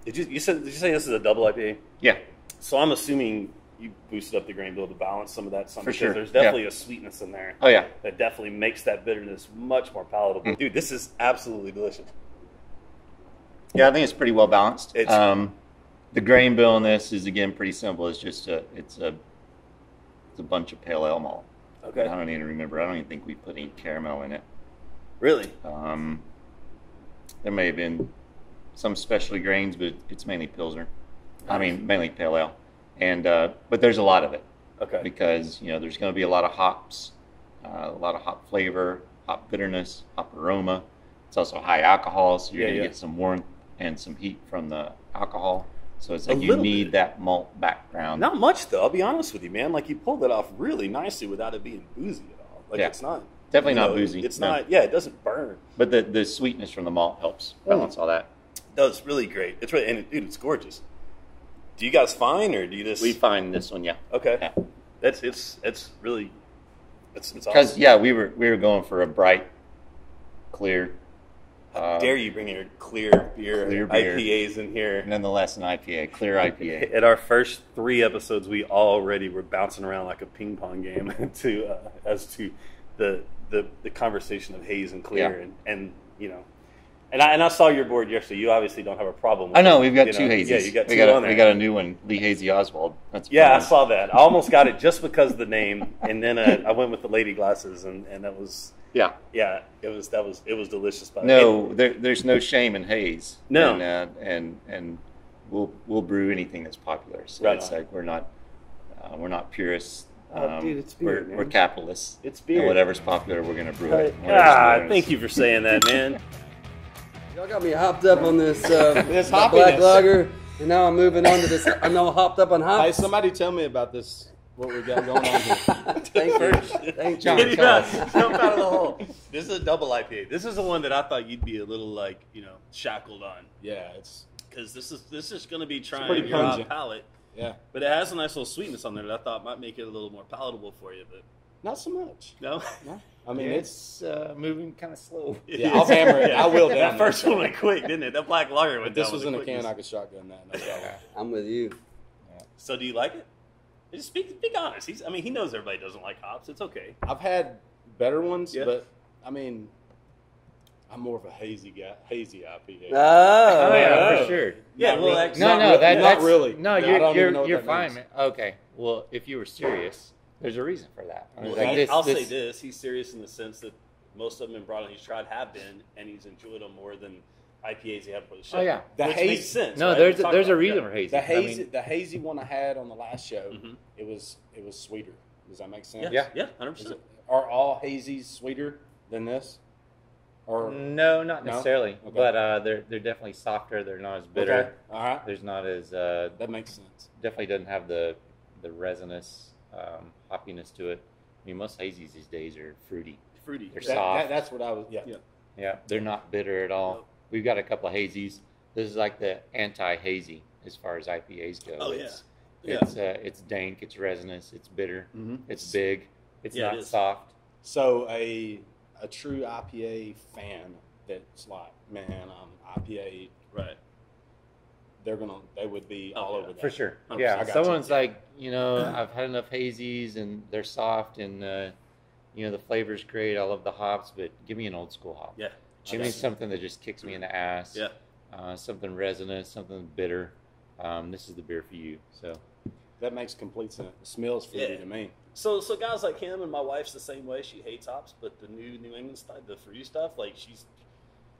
S3: did you say this is a double IPA?
S1: Yeah,
S3: So I'm assuming you boosted up the grain bill to balance some of that.
S1: For
S3: Because
S1: sure,
S3: there's definitely a sweetness in there.
S1: oh yeah.
S3: That definitely makes that bitterness much more palatable. Dude, this is absolutely delicious.
S1: Yeah, I think it's pretty well balanced.
S3: It's-
S1: The grain bill in this is again pretty simple. It's just it's a bunch of pale ale malt.
S3: Okay.
S1: I don't even remember. I don't even think we put any caramel in it.
S3: Really?
S1: There may have been some specialty grains, but it's mainly Pilsner. I mean, mainly pale ale. And but there's a lot of it
S3: Okay.
S1: because there's going to be a lot of hops, a lot of hop flavor, hop bitterness, hop aroma. It's also high alcohol, so you're
S3: Yeah,
S1: going to
S3: yeah.
S1: get some warmth and some heat from the alcohol. So it's
S3: A
S1: like you
S3: little
S1: need
S3: bit.
S1: that malt background.
S3: Not much, though. I'll be honest with you, man. Like, you pulled it off really nicely without it being boozy at all. Like,
S1: Yeah.
S3: it's not.
S1: Definitely not boozy,
S3: It's
S1: no.
S3: not. Yeah, it doesn't burn.
S1: But the sweetness from the malt helps balance all that.
S3: No, it's really great. It's really, and dude, it's gorgeous. Do you guys find, or do you just?
S1: We find this one, yeah.
S3: Okay.
S1: Yeah.
S3: It's really, it's
S1: Because
S3: awesome.
S1: we were going for a bright, clear.
S3: Dare you bring your clear beer IPAs in here?
S1: Nonetheless, an IPA, clear IPA.
S3: At our first 3 episodes, we already were bouncing around like a ping pong game as to the conversation of haze and clear,
S1: Yeah.
S3: and I saw your board yesterday. You obviously don't have a problem with
S1: I know
S3: it,
S1: we've got
S3: you
S1: 2 hazes.
S3: Yeah, you got
S1: we
S3: 2 on there.
S1: We got a new one, Lee Hazy Oswald. That's
S3: Yeah, I
S1: fun.
S3: saw that. I almost got it just because of the name, and then I went with the lady glasses, and that was
S1: Yeah.
S3: it was delicious. But
S1: No, there's no shame in haze.
S3: No.
S1: and we'll brew anything that's popular. So
S3: Right
S1: it's
S3: on.
S1: like we're not purists.
S3: Dude, it's beer,
S1: we're
S3: man.
S1: capitalists.
S3: It's beer.
S1: And whatever's popular, we're gonna brew it. Whatever's
S3: Thank you for saying that, man.
S2: Y'all got me hopped up on this
S4: This
S2: black
S4: hoppiness.
S2: lager, and now I'm moving on to this. I'm now hopped up on
S4: Hey,
S2: hops.
S4: somebody tell me about this what we got going on here.
S2: Thank
S6: John,
S2: you.
S6: tell us.
S8: Jump out of the hole. This is a double IPA. This is the one that I thought you'd be a little like, shackled on.
S4: Yeah, it's
S8: Because this is going to be
S4: pretty
S8: trying your
S4: pungent.
S8: palate.
S4: yeah,
S8: But it has a nice little sweetness on there that I thought might make it a little more palatable for you. But
S4: not so much.
S8: no.
S4: No, I mean
S6: It's moving kind of slow.
S4: yeah, I'll hammer it. I will down
S8: That first one went quick, didn't it? That black lager went
S4: If this
S8: down
S4: was
S8: with
S4: in a
S8: the
S4: can,
S8: quickness.
S4: I could shotgun that. No problem.
S2: I'm with you.
S8: So do you like it? Just speak honest. He knows everybody doesn't like hops. It's okay.
S4: I've had better ones,
S8: Yeah.
S4: but I mean, I'm more of a hazy IPA.
S2: Oh,
S6: yeah, for sure.
S8: Yeah,
S4: Not
S8: well,
S4: really.
S8: actually,
S6: No,
S4: Not
S6: that's
S4: really.
S6: No,
S4: I don't even know what
S6: you're
S4: that
S6: fine,
S4: means.
S6: man. Okay, well, if you were serious, there's a reason for that. I mean,
S8: Well,
S6: like
S8: I'll say this: he's serious in the sense that most of them in Broadland he's tried have been, and he's enjoyed them more than IPAs he had for the show.
S6: Oh yeah,
S4: The
S8: which
S4: haze-
S8: makes sense.
S6: no,
S8: right?
S6: there's
S8: We talked
S6: a
S8: about
S6: reason
S8: it.
S6: for hazy.
S4: The
S6: I mean,
S4: hazy, the hazy one I had on the last show,
S8: Mhm.
S4: it was sweeter. Does that make sense?
S8: Yeah, 100%.
S4: Is it, are all hazies sweeter than this? Or
S6: no, not
S4: No?
S6: necessarily,
S4: Okay.
S6: but they're definitely softer. They're not as bitter.
S4: Okay. All right,
S6: There's not as
S4: that makes sense.
S6: definitely doesn't have the resinous hoppiness to it. I mean, most hazies these days are fruity.
S8: Fruity.
S6: They're
S4: That,
S6: soft.
S4: that's what I was. Yeah.
S8: Yeah.
S6: Yeah, they're not bitter at all.
S8: No.
S6: We've got a couple of hazies. This is like the anti-hazy as far as IPAs go.
S8: Oh, yeah.
S6: It's dank, it's resinous, it's bitter,
S8: Mhm.
S6: it's big, it's
S8: Yeah, it
S6: not
S8: is.
S6: soft.
S4: So a true IPA fan that's like, man, IPA,
S8: Right.
S4: they would be
S8: Oh,
S4: all
S8: yeah.
S4: over that.
S6: For sure.
S8: 100%.
S6: Yeah,
S4: I got
S6: someone's
S4: you.
S6: like, I've had enough hazies and they're soft and, the flavor's great. I love the hops, but give me an old school hop.
S8: Yeah.
S6: Give me something that just kicks me in the ass.
S8: Yeah.
S6: Something resinous, something bitter. This is the beer for you. So
S4: That makes complete sense. It smells fruity
S8: Yeah.
S4: to me.
S8: So guys like him and my wife's the same way. She hates hops, but the New England stuff, the fruity stuff, like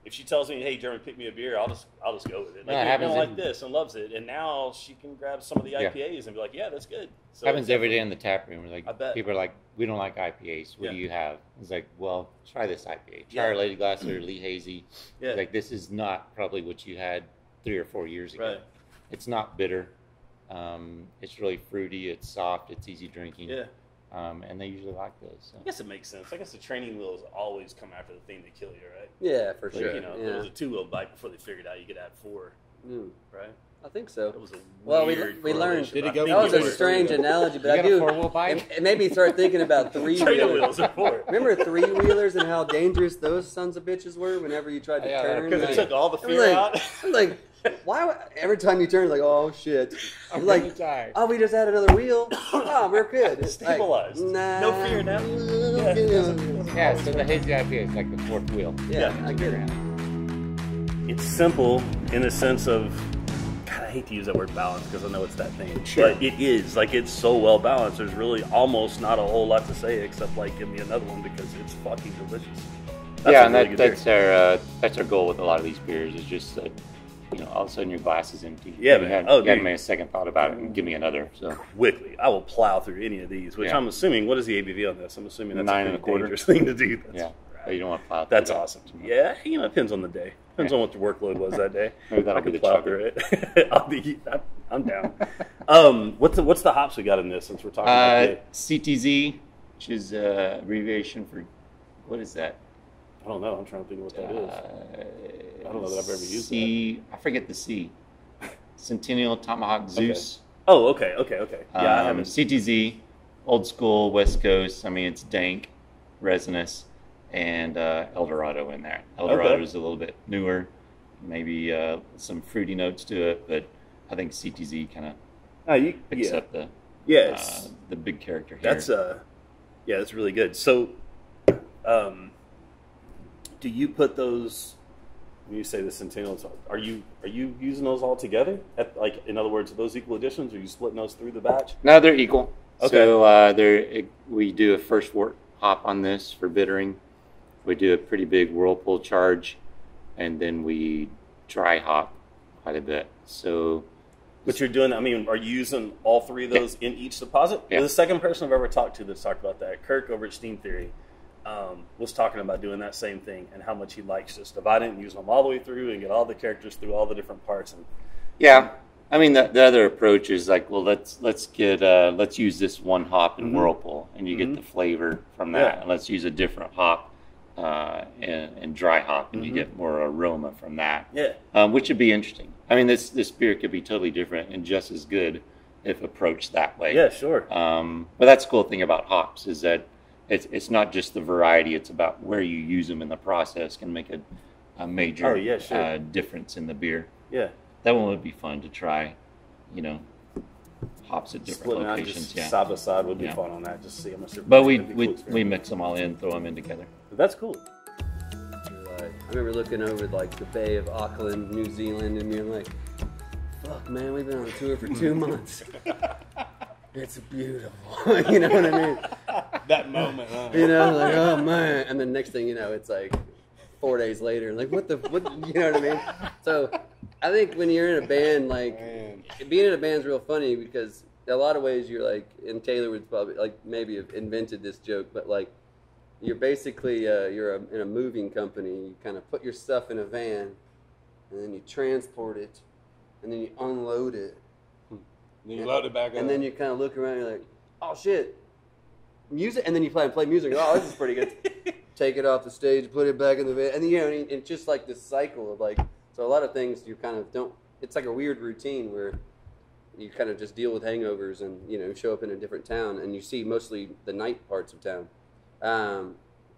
S8: if she tells me, "Hey, Jeremy, pick me a beer," I'll just go with it.
S6: No,
S8: Like,
S6: it
S8: I
S6: happens
S8: don't like
S6: in-
S8: this and loves it, and now she can grab some of the
S6: Yeah.
S8: IPAs and be like, "Yeah, that's good." So
S6: happens every day in the tap room. Like
S8: I bet.
S6: people are like, "We don't like IPAs. What
S8: Yeah.
S6: do you have?" It's like, "Well, try this IPA. Try
S8: Yeah.
S6: our Lady Glasser, Lee Hazy."
S8: Yeah.
S6: Like this is not probably what you had 3 or 4 years ago.
S8: Right.
S6: It's not bitter. It's really fruity. It's soft. It's easy drinking.
S8: Yeah.
S6: And they usually like those. So.
S8: I guess it makes sense. I guess the training wheels always come after the thing to kill you, right?
S2: Yeah, for
S8: Like,
S2: sure.
S8: it
S2: Yeah.
S8: was a 2-wheel bike before they figured out you could add 4,
S2: Mm,
S8: right?
S2: I think so.
S8: That was a
S2: Well, we
S8: weird
S2: learned.
S8: correlation,
S4: Did it
S8: but I
S4: go
S8: think
S2: That was
S8: it
S2: a
S8: worked.
S2: strange analogy, but
S6: You
S2: I
S6: got a
S2: do.
S6: 4-wheel bike?
S2: It made me start thinking about three
S8: Training
S2: wheelers.
S8: wheels are 4.
S2: Remember 3-wheelers and how dangerous those sons of bitches were whenever you tried to
S6: Yeah,
S2: turn?
S8: Because it
S2: Like,
S8: took all the
S2: it was
S8: fear
S2: like,
S8: out.
S2: it was like, why? Every time you turn, it's like, oh shit!
S6: I'm
S2: Like,
S6: really tired.
S2: oh, we just had another wheel. Oh, we're good. It's like,
S8: Stabilized.
S2: nah,
S8: No fear now.
S6: Yeah, so the hazy IPA is like the 4th wheel.
S2: Yeah,
S8: Yeah.
S2: I get it.
S8: It's simple in the sense of, God, I hate to use that word balance because I know it's that thing.
S2: Sure.
S8: But it is. Like, it's so well balanced. There's really almost not a whole lot to say except, like, give me another one because it's fucking delicious. That's
S6: Yeah,
S8: a
S6: and
S8: really good beer.
S6: that's our goal with a lot of these beers. Is just that all of a sudden your glass is empty.
S8: Yeah,
S6: you
S8: man.
S6: had,
S8: Oh,
S6: you had
S8: dude.
S6: me a second thought about it and give me another. So
S8: Quickly. I will plow through any of these, which
S6: Yeah.
S8: I'm assuming, what is the ABV on this? I'm assuming that's
S6: 9
S8: a
S6: and a
S8: pretty
S6: quarter.
S8: dangerous thing to do. That's,
S6: yeah, but you don't want to plow.
S8: that's
S6: through that
S8: awesome.
S6: too much.
S8: Yeah, it depends on the day. Depends
S6: Yeah.
S8: on what the workload was that day.
S6: Maybe that'll
S8: I
S6: be
S8: could
S6: the
S8: plow
S6: Chugger.
S8: through it. I'm down. What's the hops we got in this since we're talking about today?
S6: CTZ, which is abbreviation for what is that?
S8: I don't know. I'm trying to think of what that is. I don't know that I've ever used
S6: C. I forget the C. Centennial Tomahawk Zeus.
S8: Oh, okay. Yeah, I haven't.
S6: CTZ, old school West Coast. I mean, it's dank, resinous, and Eldorado in there. Eldorado is a little bit newer, maybe some fruity notes to it, but I think CTZ kind of picks up the
S8: Yes.
S6: the big character here.
S8: That's really good. So, do you put those? When you say the Centennials, are you using those all together? In other words, are those equal additions? Or are you splitting those through the batch?
S6: No, they're equal.
S8: Okay.
S6: So we do a first wort hop on this for bittering. We do a pretty big whirlpool charge, and then we dry hop quite a bit. So,
S8: But you're doing. I mean, are you using all 3 of those in each deposit?
S6: Yeah.
S8: The second person I've ever talked to that's talked about that, Kirk over at Steam Theory, was talking about doing that same thing and how much he likes just dividing and using them all the way through and get all the characters through all the different parts. And
S6: yeah,
S1: I mean, the other approach is like, well, let's use this one hop in Whirlpool, and you get the flavor from that, and let's use a different hop and dry hop, and you get more aroma from that. Yeah, which would be interesting. I mean, this beer could be totally different and just as good if approached that way.
S3: Yeah, sure.
S1: But that's the cool thing about hops is that it's not just the variety; it's about where you use them in the process can make a major difference in the beer.
S3: Yeah.
S1: That one would be fun to try, hops at different
S3: Splitting
S1: locations.
S3: out just side by side would be fun on that. Just see how much.
S1: But we mix them all in, throw them in together.
S3: But that's cool.
S2: I remember looking over like the Bay of Auckland, New Zealand, and being like, "Fuck, man, we've been on a tour for 2 months. It's beautiful." You know what I mean?
S4: That moment, huh?
S2: Like, oh man, and then next thing you know, it's like 4 days later, like what? You know what I mean? So I think when you're in a band, like being in a band is real funny because in a lot of ways you're like, and Taylor would probably like maybe have invented this joke, but like you're basically in a moving company. You kind of put your stuff in a van, and then you transport it, and then you unload it.
S4: Then you load it back up.
S2: And then you kind of look around and you're like, oh shit, music, and then you play music. Oh, this is pretty good. Take it off the stage, put it back in the van, and it's just like this cycle of like. So a lot of things you kind of don't. It's like a weird routine where you kind of just deal with hangovers and show up in a different town and you see mostly the night parts of town.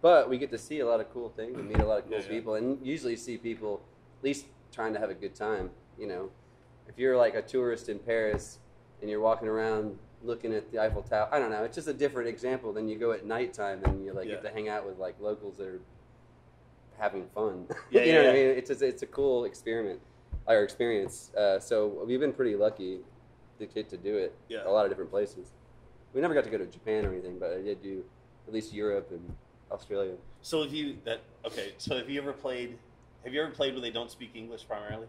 S2: But we get to see a lot of cool things and meet a lot of cool people and usually see people at least trying to have a good time. If you're like a tourist in Paris and you're walking around looking at the Eiffel Tower, I don't know. It's just a different example than you go at nighttime and you get to hang out with like locals that are having fun. What I mean? It's a cool experience. So we've been pretty lucky to get to do it a lot of different places. We never got to go to Japan or anything, but I did do at least Europe and Australia.
S3: So have you ever played where they don't speak English primarily?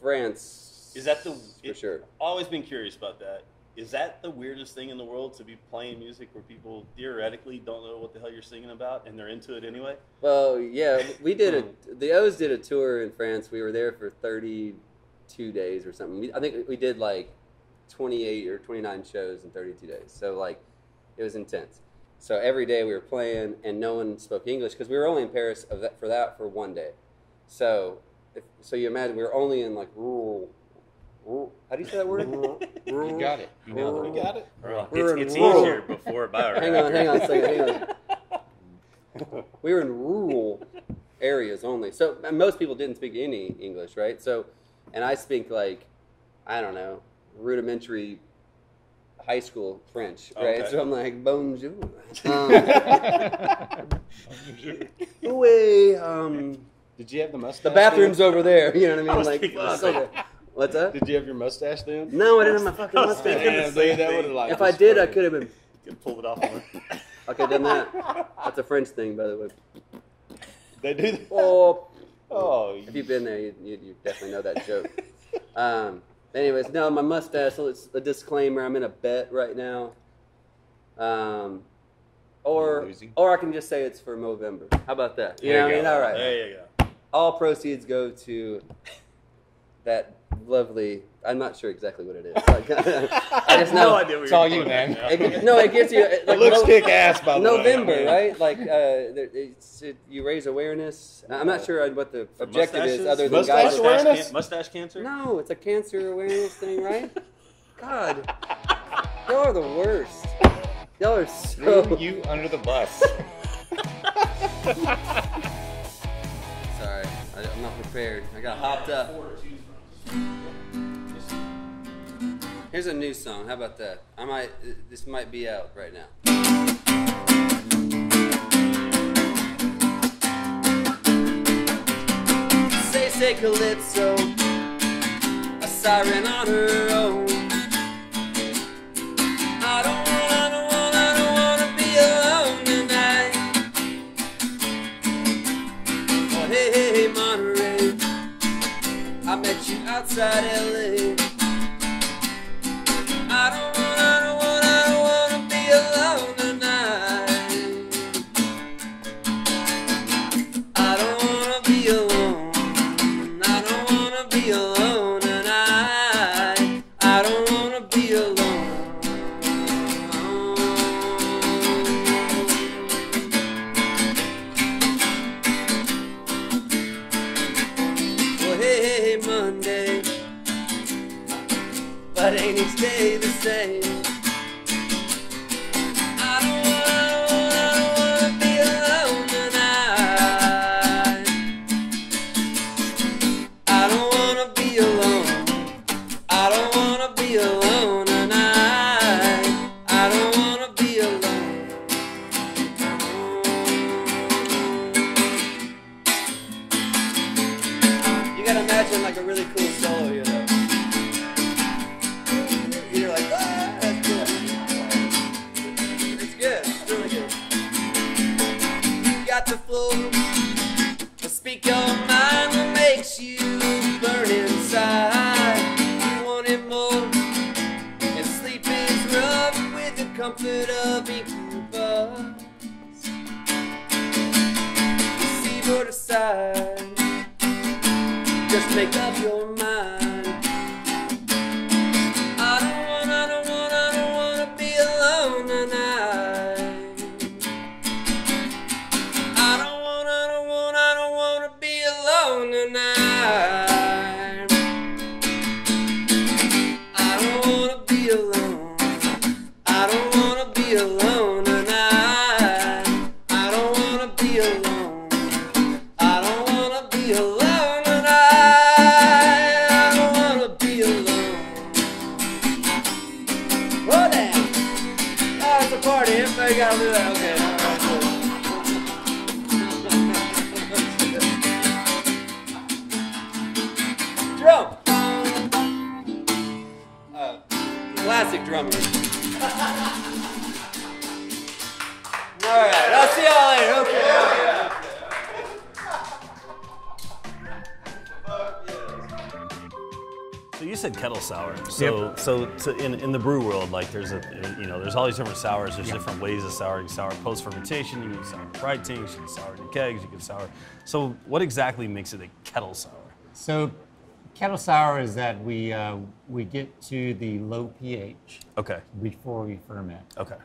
S2: France.
S3: Is that
S2: for sure?
S3: I've always been curious about that. Is that the weirdest thing in the world to be playing music where people theoretically don't know what the hell you're singing about and they're into it anyway?
S2: Well, yeah, we did the O's did a tour in France. We were there for 32 days or something. I think we did like 28 or 29 shows in 32 days. So like it was intense. So every day we were playing and no one spoke English because we were only in Paris for 1 day. So you imagine we were only in like rural. How do you say that word?
S1: You got it. You
S4: got it.
S3: It's easier before Bioreactor.
S2: Hang on a second. We were in rural areas only. So most people didn't speak any English, right? So, and I speak like, I don't know, rudimentary high school French, right? Okay. So I'm like, bonjour.
S4: Did you have the mustache?
S2: The bathroom's over there. You know what I mean? What's that?
S4: Did you have your mustache then?
S2: No, I didn't have my fucking mustache. If I did, I could have been.
S3: You could pull it off more.
S2: I could have done that. That's a French thing, by the way.
S4: They do that?
S2: Oh. If you've been there, you definitely know that joke. Anyways, no, my mustache, so it's a disclaimer. I'm in a bet right now. Or I can just say it's for Movember. How about that? You know what I mean? All right.
S3: There you go.
S2: All proceeds go to that lovely. I'm not sure exactly what it is. Like, I just know.
S3: No idea what
S6: it's all you, man.
S2: It gives you. Like,
S4: it looks kick ass, by the way.
S2: November, right? Like, you raise awareness. I'm not sure what the objective is, other than guys.
S3: Mustache cancer?
S2: No, it's a cancer awareness thing, right? God, y'all are the worst. Y'all are so.
S6: Threw you under the bus.
S2: Sorry, I'm not prepared. I got hopped up. Here's a new song. How about that? This might be out right now. Say Calypso, a siren on her own. I don't wanna be alone tonight. Oh hey Monterey, I met you outside LA. I don't wanna be alone tonight. I don't wanna be alone. I don't wanna be alone tonight. but ain't each day the same. I don't wanna be alone tonight. I don't wanna be alone. I don't wanna be alone tonight. I don't wanna be alone. You gotta imagine like a really cool solo, you know. You're like, ah, that's cool. It's good. It's really good. You got the flow. Speak your mind, what makes you burn inside. You want it more. And sleep is rough with the comfort of incubus. Deceive or decide. Just make up your mind. I don't wanna be alone tonight. I don't wanna be alone tonight. I don't wanna be alone. I don't wanna be alone tonight. I don't wanna be alone. I don't wanna be alone tonight. I don't wanna be alone. Whoa there. Oh, it's a party. Everybody gotta do that. Okay. Drum. Classic drummer. All right. I'll see y'all later. Okay.
S3: So you said kettle sour. So in the brew world, like there's there's all these different sours. There's different ways of souring. Sour post fermentation. You can sour fried tanks. You can sour in kegs. You can sour. So what exactly makes it a kettle sour?
S7: So kettle sour is that we get to the low pH
S3: Okay.
S7: before we ferment.
S3: Okay.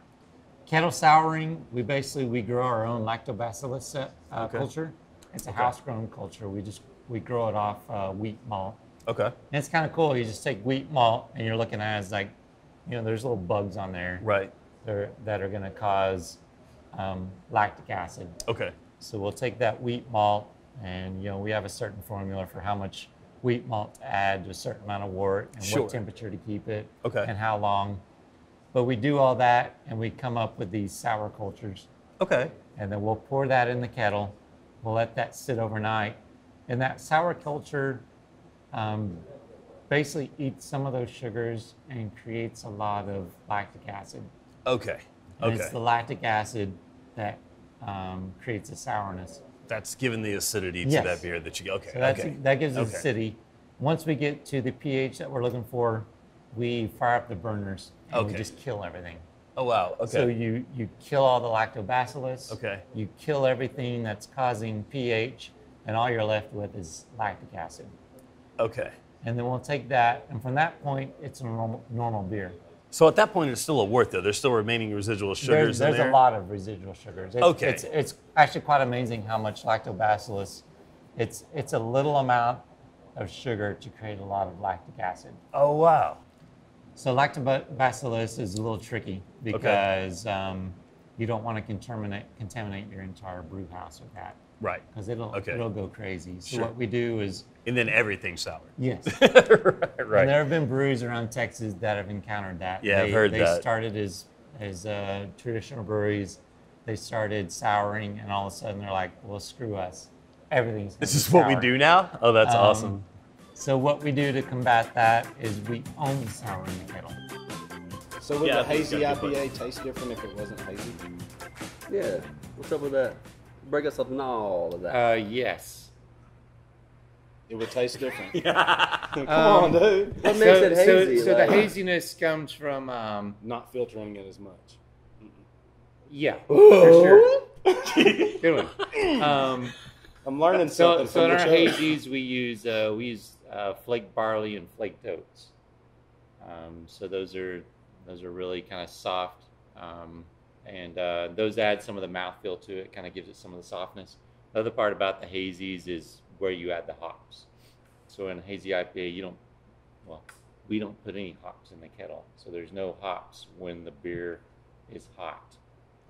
S7: Kettle souring, we grow our own lactobacillus
S3: Okay.
S7: culture. It's a
S3: Okay.
S7: house-grown culture. We grow it off wheat malt.
S3: Okay.
S7: And it's kind of cool. You just take wheat malt and you're looking at it as like, there's little bugs on there
S3: Right.
S7: that are going to cause lactic acid.
S3: Okay.
S7: So we'll take that wheat malt and, we have a certain formula for how much wheat malt to add to a certain amount of wort and
S3: Sure.
S7: what temperature to keep it
S3: Okay.
S7: and how long. But we do all that and we come up with these sour cultures.
S3: Okay.
S7: And then we'll pour that in the kettle. We'll let that sit overnight. And that sour culture basically eats some of those sugars and creates a lot of lactic acid.
S3: Okay.
S7: And
S3: Okay.
S7: it's the lactic acid that creates the sourness.
S3: That's given the acidity to
S7: Yes.
S3: that beer that you get. Okay.
S7: So that gives us
S3: Okay.
S7: acidity. Once we get to the pH that we're looking for, we fire up the burners and we
S3: Okay.
S7: just kill everything.
S3: Oh wow. Okay.
S7: So you kill all the lactobacillus.
S3: Okay.
S7: You kill everything that's causing pH, and all you're left with is lactic acid.
S3: Okay.
S7: And then we'll take that, and from that point, it's a normal beer.
S3: So at that point, it's still a wort, though. There's still remaining residual sugars in
S7: There's
S3: there.
S7: a lot of residual sugars.
S3: Okay.
S7: It's actually quite amazing how much lactobacillus. It's a little amount of sugar to create a lot of lactic acid.
S3: Oh wow.
S7: So lactobacillus is a little tricky because you don't want to contaminate your entire brew house with that.
S3: Right.
S7: Because it'll go crazy. So
S3: Sure.
S7: what we do is
S3: And then everything's sour.
S7: yes.
S3: Right.
S7: And there have been breweries around Texas that have encountered that.
S3: Yeah, I've heard
S7: they
S3: that.
S7: They started as traditional breweries. They started souring, and all of a sudden they're like, "Well, screw us. Everything's."
S3: This is what we
S7: sour."
S3: do now? Oh, that's awesome.
S7: So what we do to combat that is we only sour in the kettle.
S4: So would
S8: Yeah, I
S4: the
S8: think it's
S4: hazy
S8: got a good
S4: IPA taste different if it wasn't hazy?
S2: Yeah. What's up with that? Break us up in all of that.
S6: Yes.
S4: It would taste different. Come on, dude.
S2: What makes it hazy?
S6: So the
S2: like-
S6: haziness comes from,
S4: Not filtering it as much.
S6: yeah, for sure. Good one.
S4: I'm learning
S6: So
S4: something from
S6: in
S4: the
S6: our
S4: Chug.
S6: hazies, we use flaked barley and flaked oats. So those are really kind of soft, and those add some of the mouthfeel to it. Kind of gives it some of the softness. The other part about the hazies is where you add the hops. So in a hazy IPA, we don't put any hops in the kettle. So there's no hops when the beer is hot.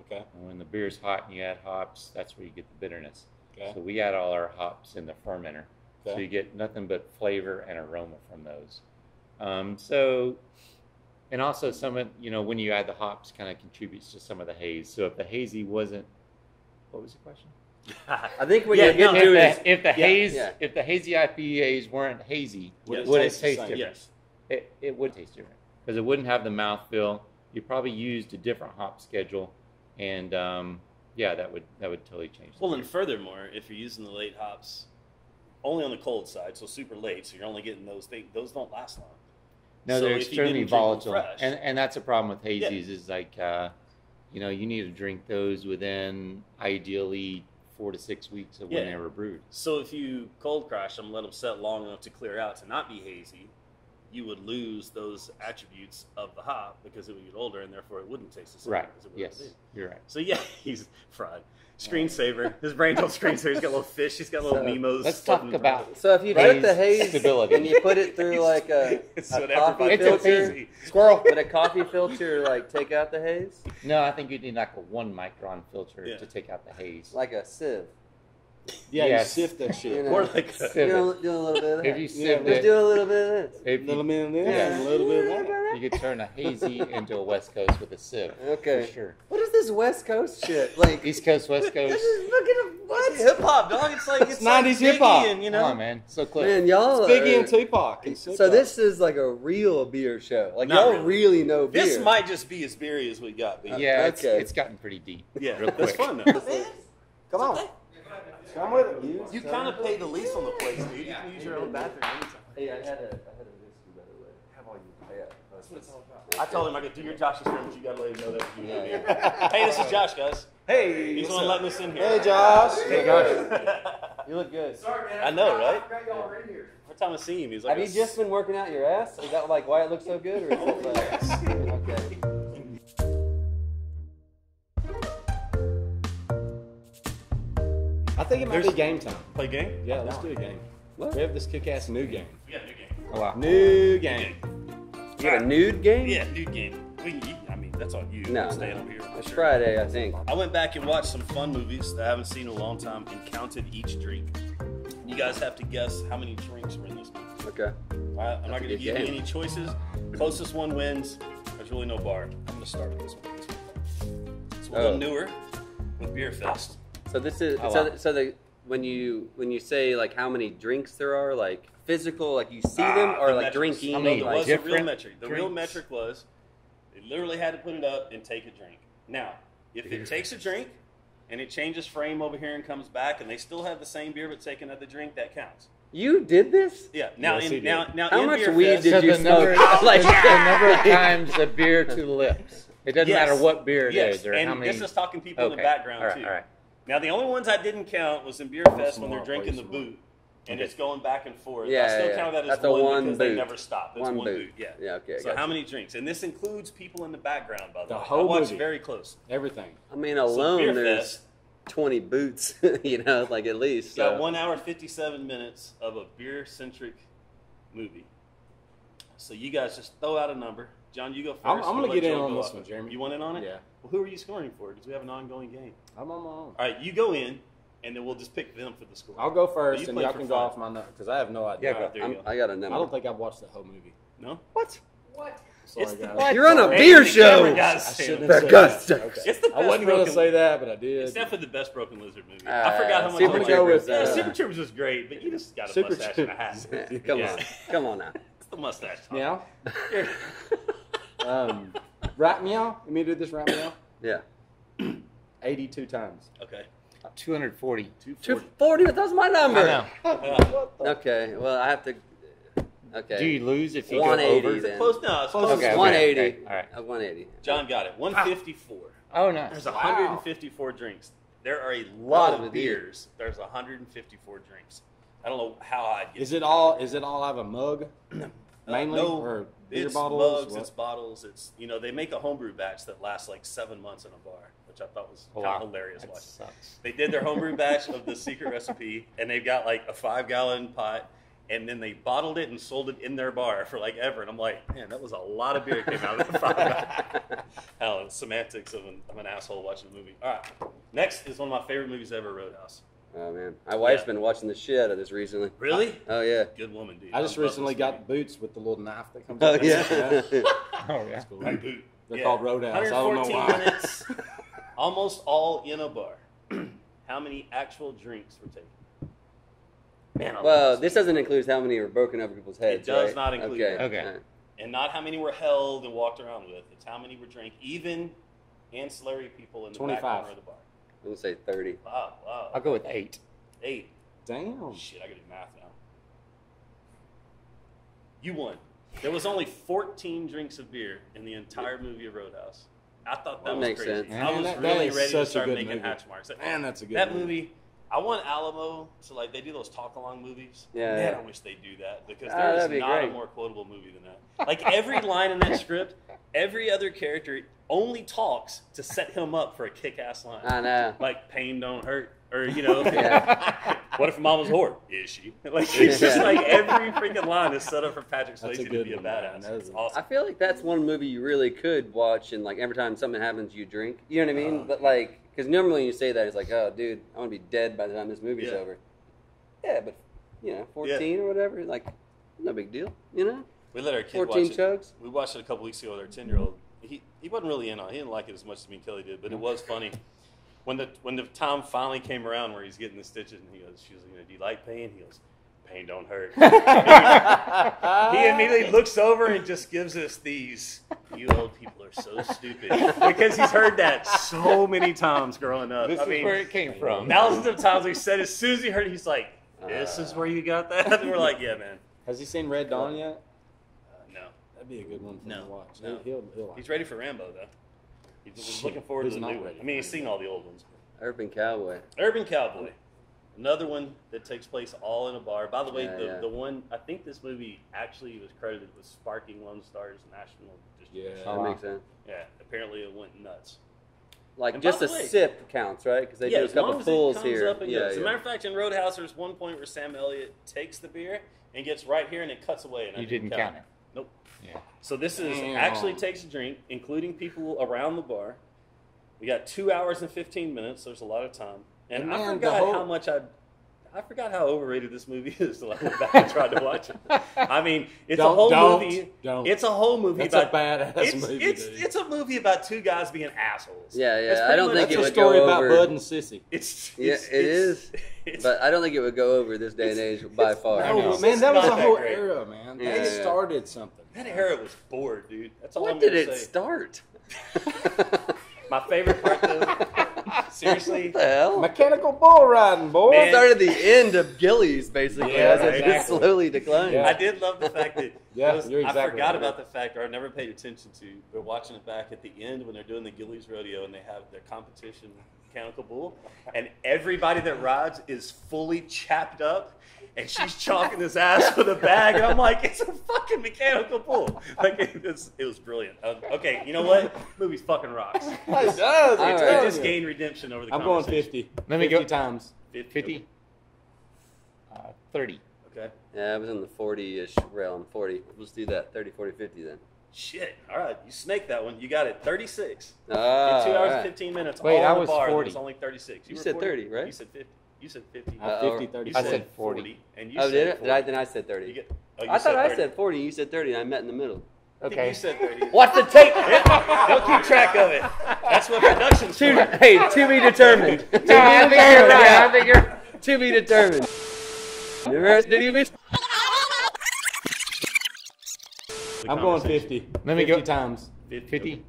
S4: Okay.
S6: And when the beer is hot and you add hops, that's where you get the bitterness.
S4: Okay.
S6: So we add all our hops in the fermenter.
S4: Okay.
S6: So you get nothing but flavor and aroma from those. So, and also some of, when you add the hops kind of contributes to some of the haze. So if the hazy wasn't, what was the question?
S2: I think what you're getting to is
S6: if the hazy IPAs weren't hazy, would it taste different?
S8: Yes.
S6: It would taste different because it wouldn't have the mouthfeel. You probably used a different hop schedule, and that would totally change.
S8: Well, and furthermore, if you're using the late hops only on the cold side, so super late, so you're only getting those things, those don't last long.
S6: No,
S8: So
S6: they're
S8: if you
S6: extremely
S8: didn't drink them
S6: volatile,
S8: fresh-
S6: and that's a problem with hazies. Is like you need to drink those within ideally 4 to 6 weeks of when they were brewed.
S8: So if you cold crash them, let them set long enough to clear out to not be hazy, you would lose those attributes of the hop because it would get older and therefore it wouldn't taste the same.
S6: Right.
S8: As it would
S6: Yes,
S8: be.
S6: you're right.
S8: So he's fraud. Screensaver. His brain's on screensaver. He's got little fish. He's got little Nemos.
S6: Let's talk about.
S2: So if you took the
S6: haze
S2: haze
S6: stability.
S2: and you put it through like a coffee
S6: It's a
S2: filter,
S6: hazy. Squirrel.
S2: would a coffee filter like take out the haze?
S6: No, I think you need like a 1 micron filter
S8: Yeah.
S6: to take out the haze.
S2: Like a sieve.
S4: Yeah,
S6: Yes.
S4: you sift that shit.
S2: You know,
S8: Or like
S6: Sieve
S2: do
S6: it.
S2: a little bit of that.
S6: If you sieve
S2: Let's
S6: it,
S2: do a little bit of this.
S6: if
S4: A little
S6: you,
S4: bit of this,
S6: Yeah.
S4: a little bit of that.
S6: you could turn a hazy into a West Coast with a sieve.
S2: Okay.
S6: For sure.
S2: What is this West Coast shit? Like,
S6: East Coast, West Coast.
S2: this is fucking what?
S8: hip hop, dog. It's like it's
S4: 90s
S8: like
S4: hip-hop.
S8: Biggie and,
S6: Come on, man. So close.
S2: Man, y'all
S4: It's Biggie
S2: are-
S4: and Tupac. And
S2: So this is like a real beer show. Like
S8: Not
S2: y'all really know beer.
S8: This might just be as beery as we got. But
S6: Yeah,
S2: Okay.
S6: it's gotten pretty deep.
S8: yeah,
S6: real
S8: that's
S6: quick.
S8: fun though.
S4: Come on. Come with it.
S8: You kind of pay the lease on the place, dude. You can use your own bathroom anytime.
S2: Hey, I had a whiskey by the way.
S8: Have all you.
S2: Yeah.
S8: That's what it's all about. I told him I could do your Josh's room, but you gotta let him know that you know here. Hey, this is Josh, guys.
S4: Hey.
S8: He's the one letting us in here.
S4: Hey, Josh.
S2: You look good.
S5: Sorry, man.
S8: I know, right?
S5: I got y'all right here.
S8: Every time I see him, he's like,
S2: Have you just been working out your ass? Is that like why it looks so good, or is it like okay?
S4: I think it might be game time.
S8: play game?
S4: Yeah, let's do a game.
S2: What?
S4: We have this kick-ass new game.
S8: We got a new game.
S6: Oh, wow.
S4: New game.
S2: You got a nude game?
S8: Yeah, new game. I mean, that's on you.
S2: No,
S8: Staying over here.
S2: It's Friday, I think.
S8: I went back and watched some fun movies that I haven't seen in a long time and counted each drink. You guys have to guess how many drinks were in this movie.
S2: Okay.
S8: All right, I'm not going to
S2: good
S8: give you
S2: game.
S8: any choices. Closest one wins. There's really no bar. I'm going to start with this one. It's a little newer with Beer Fest.
S2: So this is
S6: Oh,
S2: so
S6: wow.
S2: so the when you say like how many drinks there are, like physical, like you see them, or
S8: the
S2: like
S8: metrics.
S2: drinking.
S6: How many
S8: There
S2: like,
S8: was a real
S6: different
S8: metric. The real
S6: drinks?
S8: metric was they literally had to put it up and take a drink. Now, if it takes a drink and it changes frame over here and comes back and they still have the same beer but take another drink, that counts.
S2: you did this?
S8: Yeah. Now,
S4: Yes, he did.
S8: now
S2: How
S8: in
S2: much
S8: Beer
S2: weed
S8: Fest,
S2: did you
S6: the
S2: smoke?
S6: number,
S2: Like-
S6: the number of times the beer to the lips. It doesn't
S8: Yes.
S6: matter what beer it
S8: yes,
S6: is or
S8: and
S6: how many.
S8: this is talking people in the
S6: Okay.
S8: background
S6: All right,
S8: too.
S6: all right.
S8: Now, the only ones I didn't count was in Beer Fest when they're
S4: smart,
S8: drinking
S4: way
S8: the
S4: smart.
S8: boot and
S6: Okay.
S8: it's going back and forth.
S2: Yeah,
S8: I still
S2: yeah.
S8: count that as
S2: That's a one
S8: because they
S2: boot.
S8: never stop. That's
S2: One
S8: one
S2: boot.
S8: boot. Yeah.
S2: Yeah, okay, I
S8: So
S2: got
S8: how
S2: you.
S8: many drinks? And this includes people in the background, by the
S4: The
S8: way.
S4: whole
S8: I watched
S4: movie.
S8: very close.
S4: Everything.
S2: I mean,
S8: So
S2: alone
S8: Beer
S2: there's
S8: Fest
S2: 20 boots. You know, like at least.
S8: got
S2: So.
S8: 1 hour 57 minutes of a beer centric movie. So you guys just throw out a number. John, you go first.
S4: I'm
S8: We'll
S4: gonna
S8: let
S4: get in
S8: Joel
S4: on
S8: go
S4: this
S8: up.
S4: one, Jeramie.
S8: You want in on it?
S4: Yeah.
S8: Well, who are you scoring for? Because we have an ongoing game.
S4: I'm on my own.
S8: All right, you go in, and then we'll just pick them for the score.
S4: I'll go
S8: So
S4: first,
S8: you
S4: and
S8: play
S4: y'all
S8: for
S4: can go
S8: fun.
S4: off my note because I have no idea.
S8: All right, there you go.
S2: I got a
S4: I
S2: number.
S4: don't think I've watched the whole movie.
S8: No?
S2: What?
S4: Sorry,
S8: It's the-
S4: guys.
S2: You're on a
S8: Hey,
S2: beer
S8: the
S2: show.
S8: camera guys
S4: I
S8: say
S4: shouldn't
S8: it.
S4: have said
S2: Augusta.
S4: that. Okay.
S8: It's the
S4: I
S8: best
S4: wasn't going to
S8: broken-
S4: say that, but I did.
S8: It's definitely the best Broken Lizard movie.
S2: Uh,
S8: I forgot how much
S2: Super
S8: I liked
S2: Troopers,
S8: it. Yeah,
S2: uh,
S8: Super Troopers was great, but you just got a
S4: Super
S8: mustache and a hat.
S2: Come
S8: Yeah.
S2: on. Come on now.
S8: It's the mustache. Tom.
S4: Meow. Right meow. Let me do this right meow.
S2: Yeah.
S4: 82 times.
S8: Okay.
S6: 240.
S2: 240, that was my number.
S6: I know.
S2: Okay, well, I have to. Okay.
S6: Do you lose if you go
S2: 180
S6: over?
S2: then.
S8: Close. No, it's close.
S6: Okay, okay,
S2: 180.
S6: okay. All right.
S2: 180.
S8: John got it. 154.
S6: Oh, nice.
S8: There's 154 drinks. There are a lot of beers. There's 154 drinks. I don't know how I'd get.
S4: Is it all out of a mug? Mainly,
S8: no,
S4: or beer
S8: it's
S4: bottles?
S8: mugs,
S4: What?
S8: it's bottles. It's they make a homebrew batch that lasts like 7 months in a bar, which I thought was
S6: Oh,
S8: kind
S6: wow.
S8: of hilarious.
S6: That
S8: Watching.
S6: sucks.
S8: They did their homebrew batch of the secret recipe, and they've got like a 5-gallon pot,
S3: and then they bottled it and sold it in their bar for like ever. And I'm like, man, that was a lot of beer came out of that. Hell, semantics of an asshole watching a movie. All right, next is one of my favorite movies ever, Roadhouse.
S2: Oh man, my wife's been watching the shit out of this recently.
S3: Really?
S2: Oh yeah.
S3: Good woman, dude.
S4: I just recently got boots with the little knife that comes
S2: Oh
S4: out.
S2: yeah.
S7: Oh yeah.
S4: Cool.
S3: That boot.
S4: They're called Roadhouse. I don't know
S3: 114
S4: why.
S3: minutes, almost all in a bar. How many actual drinks were taken? Man,
S2: Well, this doesn't include how many were broken over people's heads.
S3: It does
S2: right?
S3: not include
S2: Okay.
S3: that.
S7: Okay.
S2: All right.
S3: And not how many were held and walked around with. It's how many were drank, even ancillary people in the back
S4: 25.
S3: corner of the bar.
S2: I'm gonna say 30.
S3: Wow.
S7: I'll go with 8.
S3: 8.
S4: Damn.
S3: Shit, I gotta do math now. You won. There was only 14 drinks of beer in the entire movie of Roadhouse. I thought that
S2: That
S3: was
S2: makes
S3: crazy.
S2: sense.
S3: I was
S4: Man, that
S3: really
S4: is
S3: ready to
S4: such a
S3: start
S4: good
S3: making
S4: movie.
S3: hatch marks.
S4: Man, that's a good
S3: That movie, I want Alamo to, like, they do those talk-along movies.
S2: Yeah,
S3: Man,
S2: yeah.
S3: I wish they do that, because
S2: Ah,
S3: there is
S2: that'd be
S3: not
S2: great.
S3: a more quotable movie than that. Like, every line in that script, every other character only talks to set him up for a kick-ass line.
S2: I know.
S3: Like, pain don't hurt, or, you know,
S2: Yeah.
S3: what if mama's a whore? Is she? Like, it's just like every freaking line is set up for Patrick
S4: That's a
S3: Swayze to
S4: good
S3: be a
S4: one, man.
S3: badass.
S4: That is
S3: It's
S4: a-
S3: awesome.
S2: I feel like that's one movie you really could watch, and like every time something happens, you drink. You know what I mean? But like, because normally when you say that, it's like, oh, dude, I want to be dead by the time this movie's
S3: Yeah.
S2: over. Yeah, but 14 or whatever, like, no big deal. You know,
S3: We let our kid
S2: 14
S3: watch it.
S2: chugs.
S3: We watched it a couple weeks ago with our 10-year-old. He wasn't really in on it. He didn't like it as much as me and Kelly did, but it was funny. When the time finally came around where he's getting the stitches, and she was like, do you like pain? He goes, pain don't hurt. He immediately looks over and just gives us these, you old people are so stupid. Because he's heard that so many times growing up.
S6: This is where it came from.
S3: Thousands of times he said, as soon as he heard it, he's like, this is where you got that? And we're like, yeah, man.
S4: Has he seen Red Dawn yet?
S3: No.
S4: That'd be a good one for him to watch.
S3: No.
S4: He'll like
S3: He's ready for Rambo, though. He's looking forward
S4: Who's
S3: to the
S4: not
S3: new one.
S4: ready
S3: I mean, he's
S4: for
S3: seen all the old ones.
S2: Urban Cowboy.
S3: Urban Cowboy. Another one that takes place all in a bar. By the way,
S2: Yeah,
S3: the one, I think this movie actually was credited with sparking Lone Star's national distribution.
S4: Yeah.
S2: That makes sense.
S3: Yeah, apparently it went nuts.
S2: Like
S3: And
S2: just
S3: by
S2: a
S3: the way-
S2: sip counts, right? Because they do a
S3: as long
S2: couple
S3: as it
S2: pulls
S3: comes
S2: here.
S3: up and goes. As a matter of fact, in Roadhouse, there's one point where Sam Elliott takes the beer and gets right here and it cuts away. And I
S6: You didn't count it.
S3: Nope.
S6: Yeah.
S3: So this is
S4: Damn.
S3: actually takes a drink, including people around the bar. We got 2 hours and 15 minutes. So there's a lot of time, and I
S4: Man,
S3: forgot
S4: the whole-
S3: how much I forgot how overrated this movie is. So I went back and tried to watch it. I mean, it's a whole movie.
S4: Don't.
S3: It's a whole movie
S4: That's
S3: about
S4: a badass
S3: it's,
S4: movie.
S3: It's
S4: dude.
S3: it's a movie about two guys being assholes.
S2: Yeah, yeah.
S3: That's
S2: I
S3: pretty
S2: don't
S3: much
S2: think
S4: That's
S2: it
S4: a
S2: would
S4: story
S2: go
S4: about
S2: over.
S4: Bud and Sissy.
S3: It's
S2: Yeah, it is.
S3: it's-
S2: But I don't think it would go over this day and age by far.
S6: I know.
S4: No,
S3: It's
S4: man,
S3: just
S4: that was
S3: not
S4: a
S3: that
S4: whole
S3: great.
S4: era, man.
S2: Yeah,
S4: They
S2: yeah.
S4: started something.
S3: That era was bored, dude. That's all I'm
S2: When did
S3: gonna
S2: it
S3: say.
S2: start?
S3: My favorite part, though, seriously,
S2: What the hell?
S4: Mechanical bull riding, boy.
S3: Man.
S2: It started the end of Gillies, basically,
S3: Yeah,
S2: as it just
S3: exactly.
S2: slowly declined.
S4: Yeah.
S3: I did love the fact that
S4: Yeah,
S3: it was-
S4: you're exactly
S3: I forgot
S4: right.
S3: about the fact, or I never paid attention to, but watching it back at the end when they're doing the Gillies Rodeo and they have their competition mechanical bull, and everybody that rides is fully chapped up, and she's chalking his ass with a bag, and I'm like, it's a fucking mechanical bull. Like it was brilliant. Okay, you know what? Movie's fucking rocks.
S4: It does.
S2: All
S4: I'm
S2: right.
S3: It
S4: telling
S3: just
S4: you.
S3: gained redemption over the
S4: I'm going
S3: conversation.
S4: 50.
S6: Let me
S4: 50
S6: go-
S4: times.
S6: 50? 30.
S3: Okay.
S2: Yeah, I was in the 40-ish realm. 40. Let's do that. 30, 40, 50 then.
S3: Shit. All right, you snaked that one. You got it. 36.
S2: Ah,
S3: In 2 hours
S2: all
S3: and
S2: right.
S3: 15 minutes.
S6: Wait,
S3: all
S6: I
S3: in the
S6: was
S3: bar,
S6: 40.
S3: There was only 36.
S2: You
S3: were
S2: said
S3: 40?
S2: 30, right?
S3: You said 50. You said 50.
S2: Uh,
S4: 50,
S3: You
S4: 30.
S6: I said 40.
S3: 40. And you
S2: Oh,
S3: said
S2: did it?
S3: 40.
S2: Then I said 30.
S3: You get, oh, you
S2: I thought I
S3: 30.
S2: said 40. You said 30, and I met in the middle.
S3: I think
S6: Okay.
S3: you said 30.
S2: Watch the tape.
S3: Don't keep track of it. That's what production's for.
S2: Hey, to be determined. To be
S6: No, I think you're
S2: determined.
S6: right.
S2: Yeah.
S6: I think you're.
S2: To be determined. Did you miss?
S4: I'm going 50.
S6: Let me
S4: 50
S6: go-
S4: times.
S6: 50?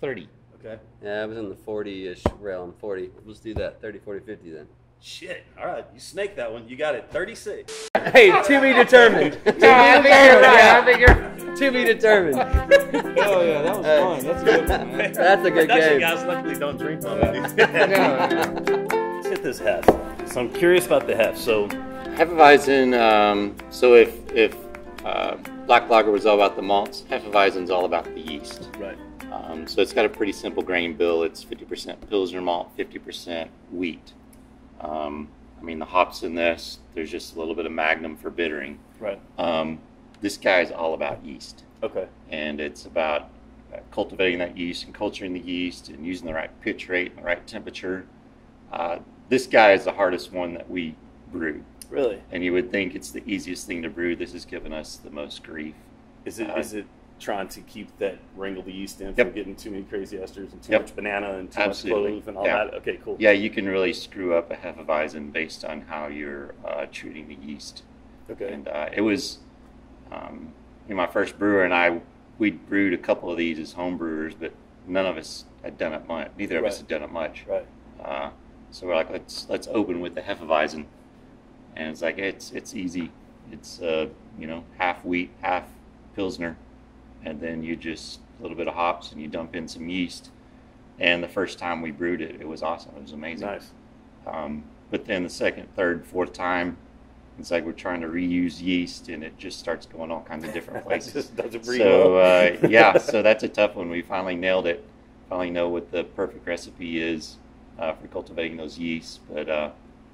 S6: 30.
S3: Okay.
S2: Yeah, I was in the 40-ish realm. 40. Let's do that. 30, 40, 50 then.
S3: Shit. All right, you snaked that one. You got it. 36.
S2: Hey, to be determined. To be
S6: No, I think you're right. I think you're.
S2: To be determined.
S4: Oh, yeah, that was fun. That's a good one, man.
S2: That's a good
S3: Production
S2: game.
S3: guys luckily don't drink on
S6: No.
S3: it. Let's hit this hef. So I'm curious about the hef. So
S1: Hefeweizen, so if black lager was all about the malts, Hefeweizen's all about the yeast.
S3: right.
S1: So it's got a pretty simple grain bill. It's 50% Pilsner malt, 50% wheat. I mean, the hops in this, there's just a little bit of Magnum for bittering.
S3: Right.
S1: This guy is all about yeast.
S3: Okay.
S1: And it's about cultivating that yeast and culturing the yeast and using the right pitch rate and the right temperature. This guy is the hardest one that we brew.
S3: Really?
S1: And you would think it's the easiest thing to brew. This has given us the most grief.
S3: Is it trying to keep that wrangle the yeast in
S1: Yep.
S3: from getting too many crazy esters and too
S1: Yep.
S3: much banana and too
S1: Absolutely.
S3: much clove and all
S1: Yeah.
S3: that? Okay, cool.
S1: Yeah, you can really screw up a Hefeweizen based on how you're treating the yeast.
S3: Okay.
S1: And it was, my first brewer and we brewed a couple of these as home brewers, but none of us had done it much. Neither of us had done it much.
S3: Right.
S1: So we're like, let's open with the Hefeweizen, and it's like it's easy. It's half wheat, half Pilsner, and then you just a little bit of hops and you dump in some yeast. And the first time we brewed it, it was awesome. It was amazing.
S3: Nice.
S1: But then the second, third, fourth time, it's like we're trying to reuse yeast, and it just starts going all kinds of different places.
S3: Just doesn't breathe
S1: So
S3: well.
S1: so that's a tough one. We finally nailed it. Finally know what the perfect recipe is for cultivating those yeasts. But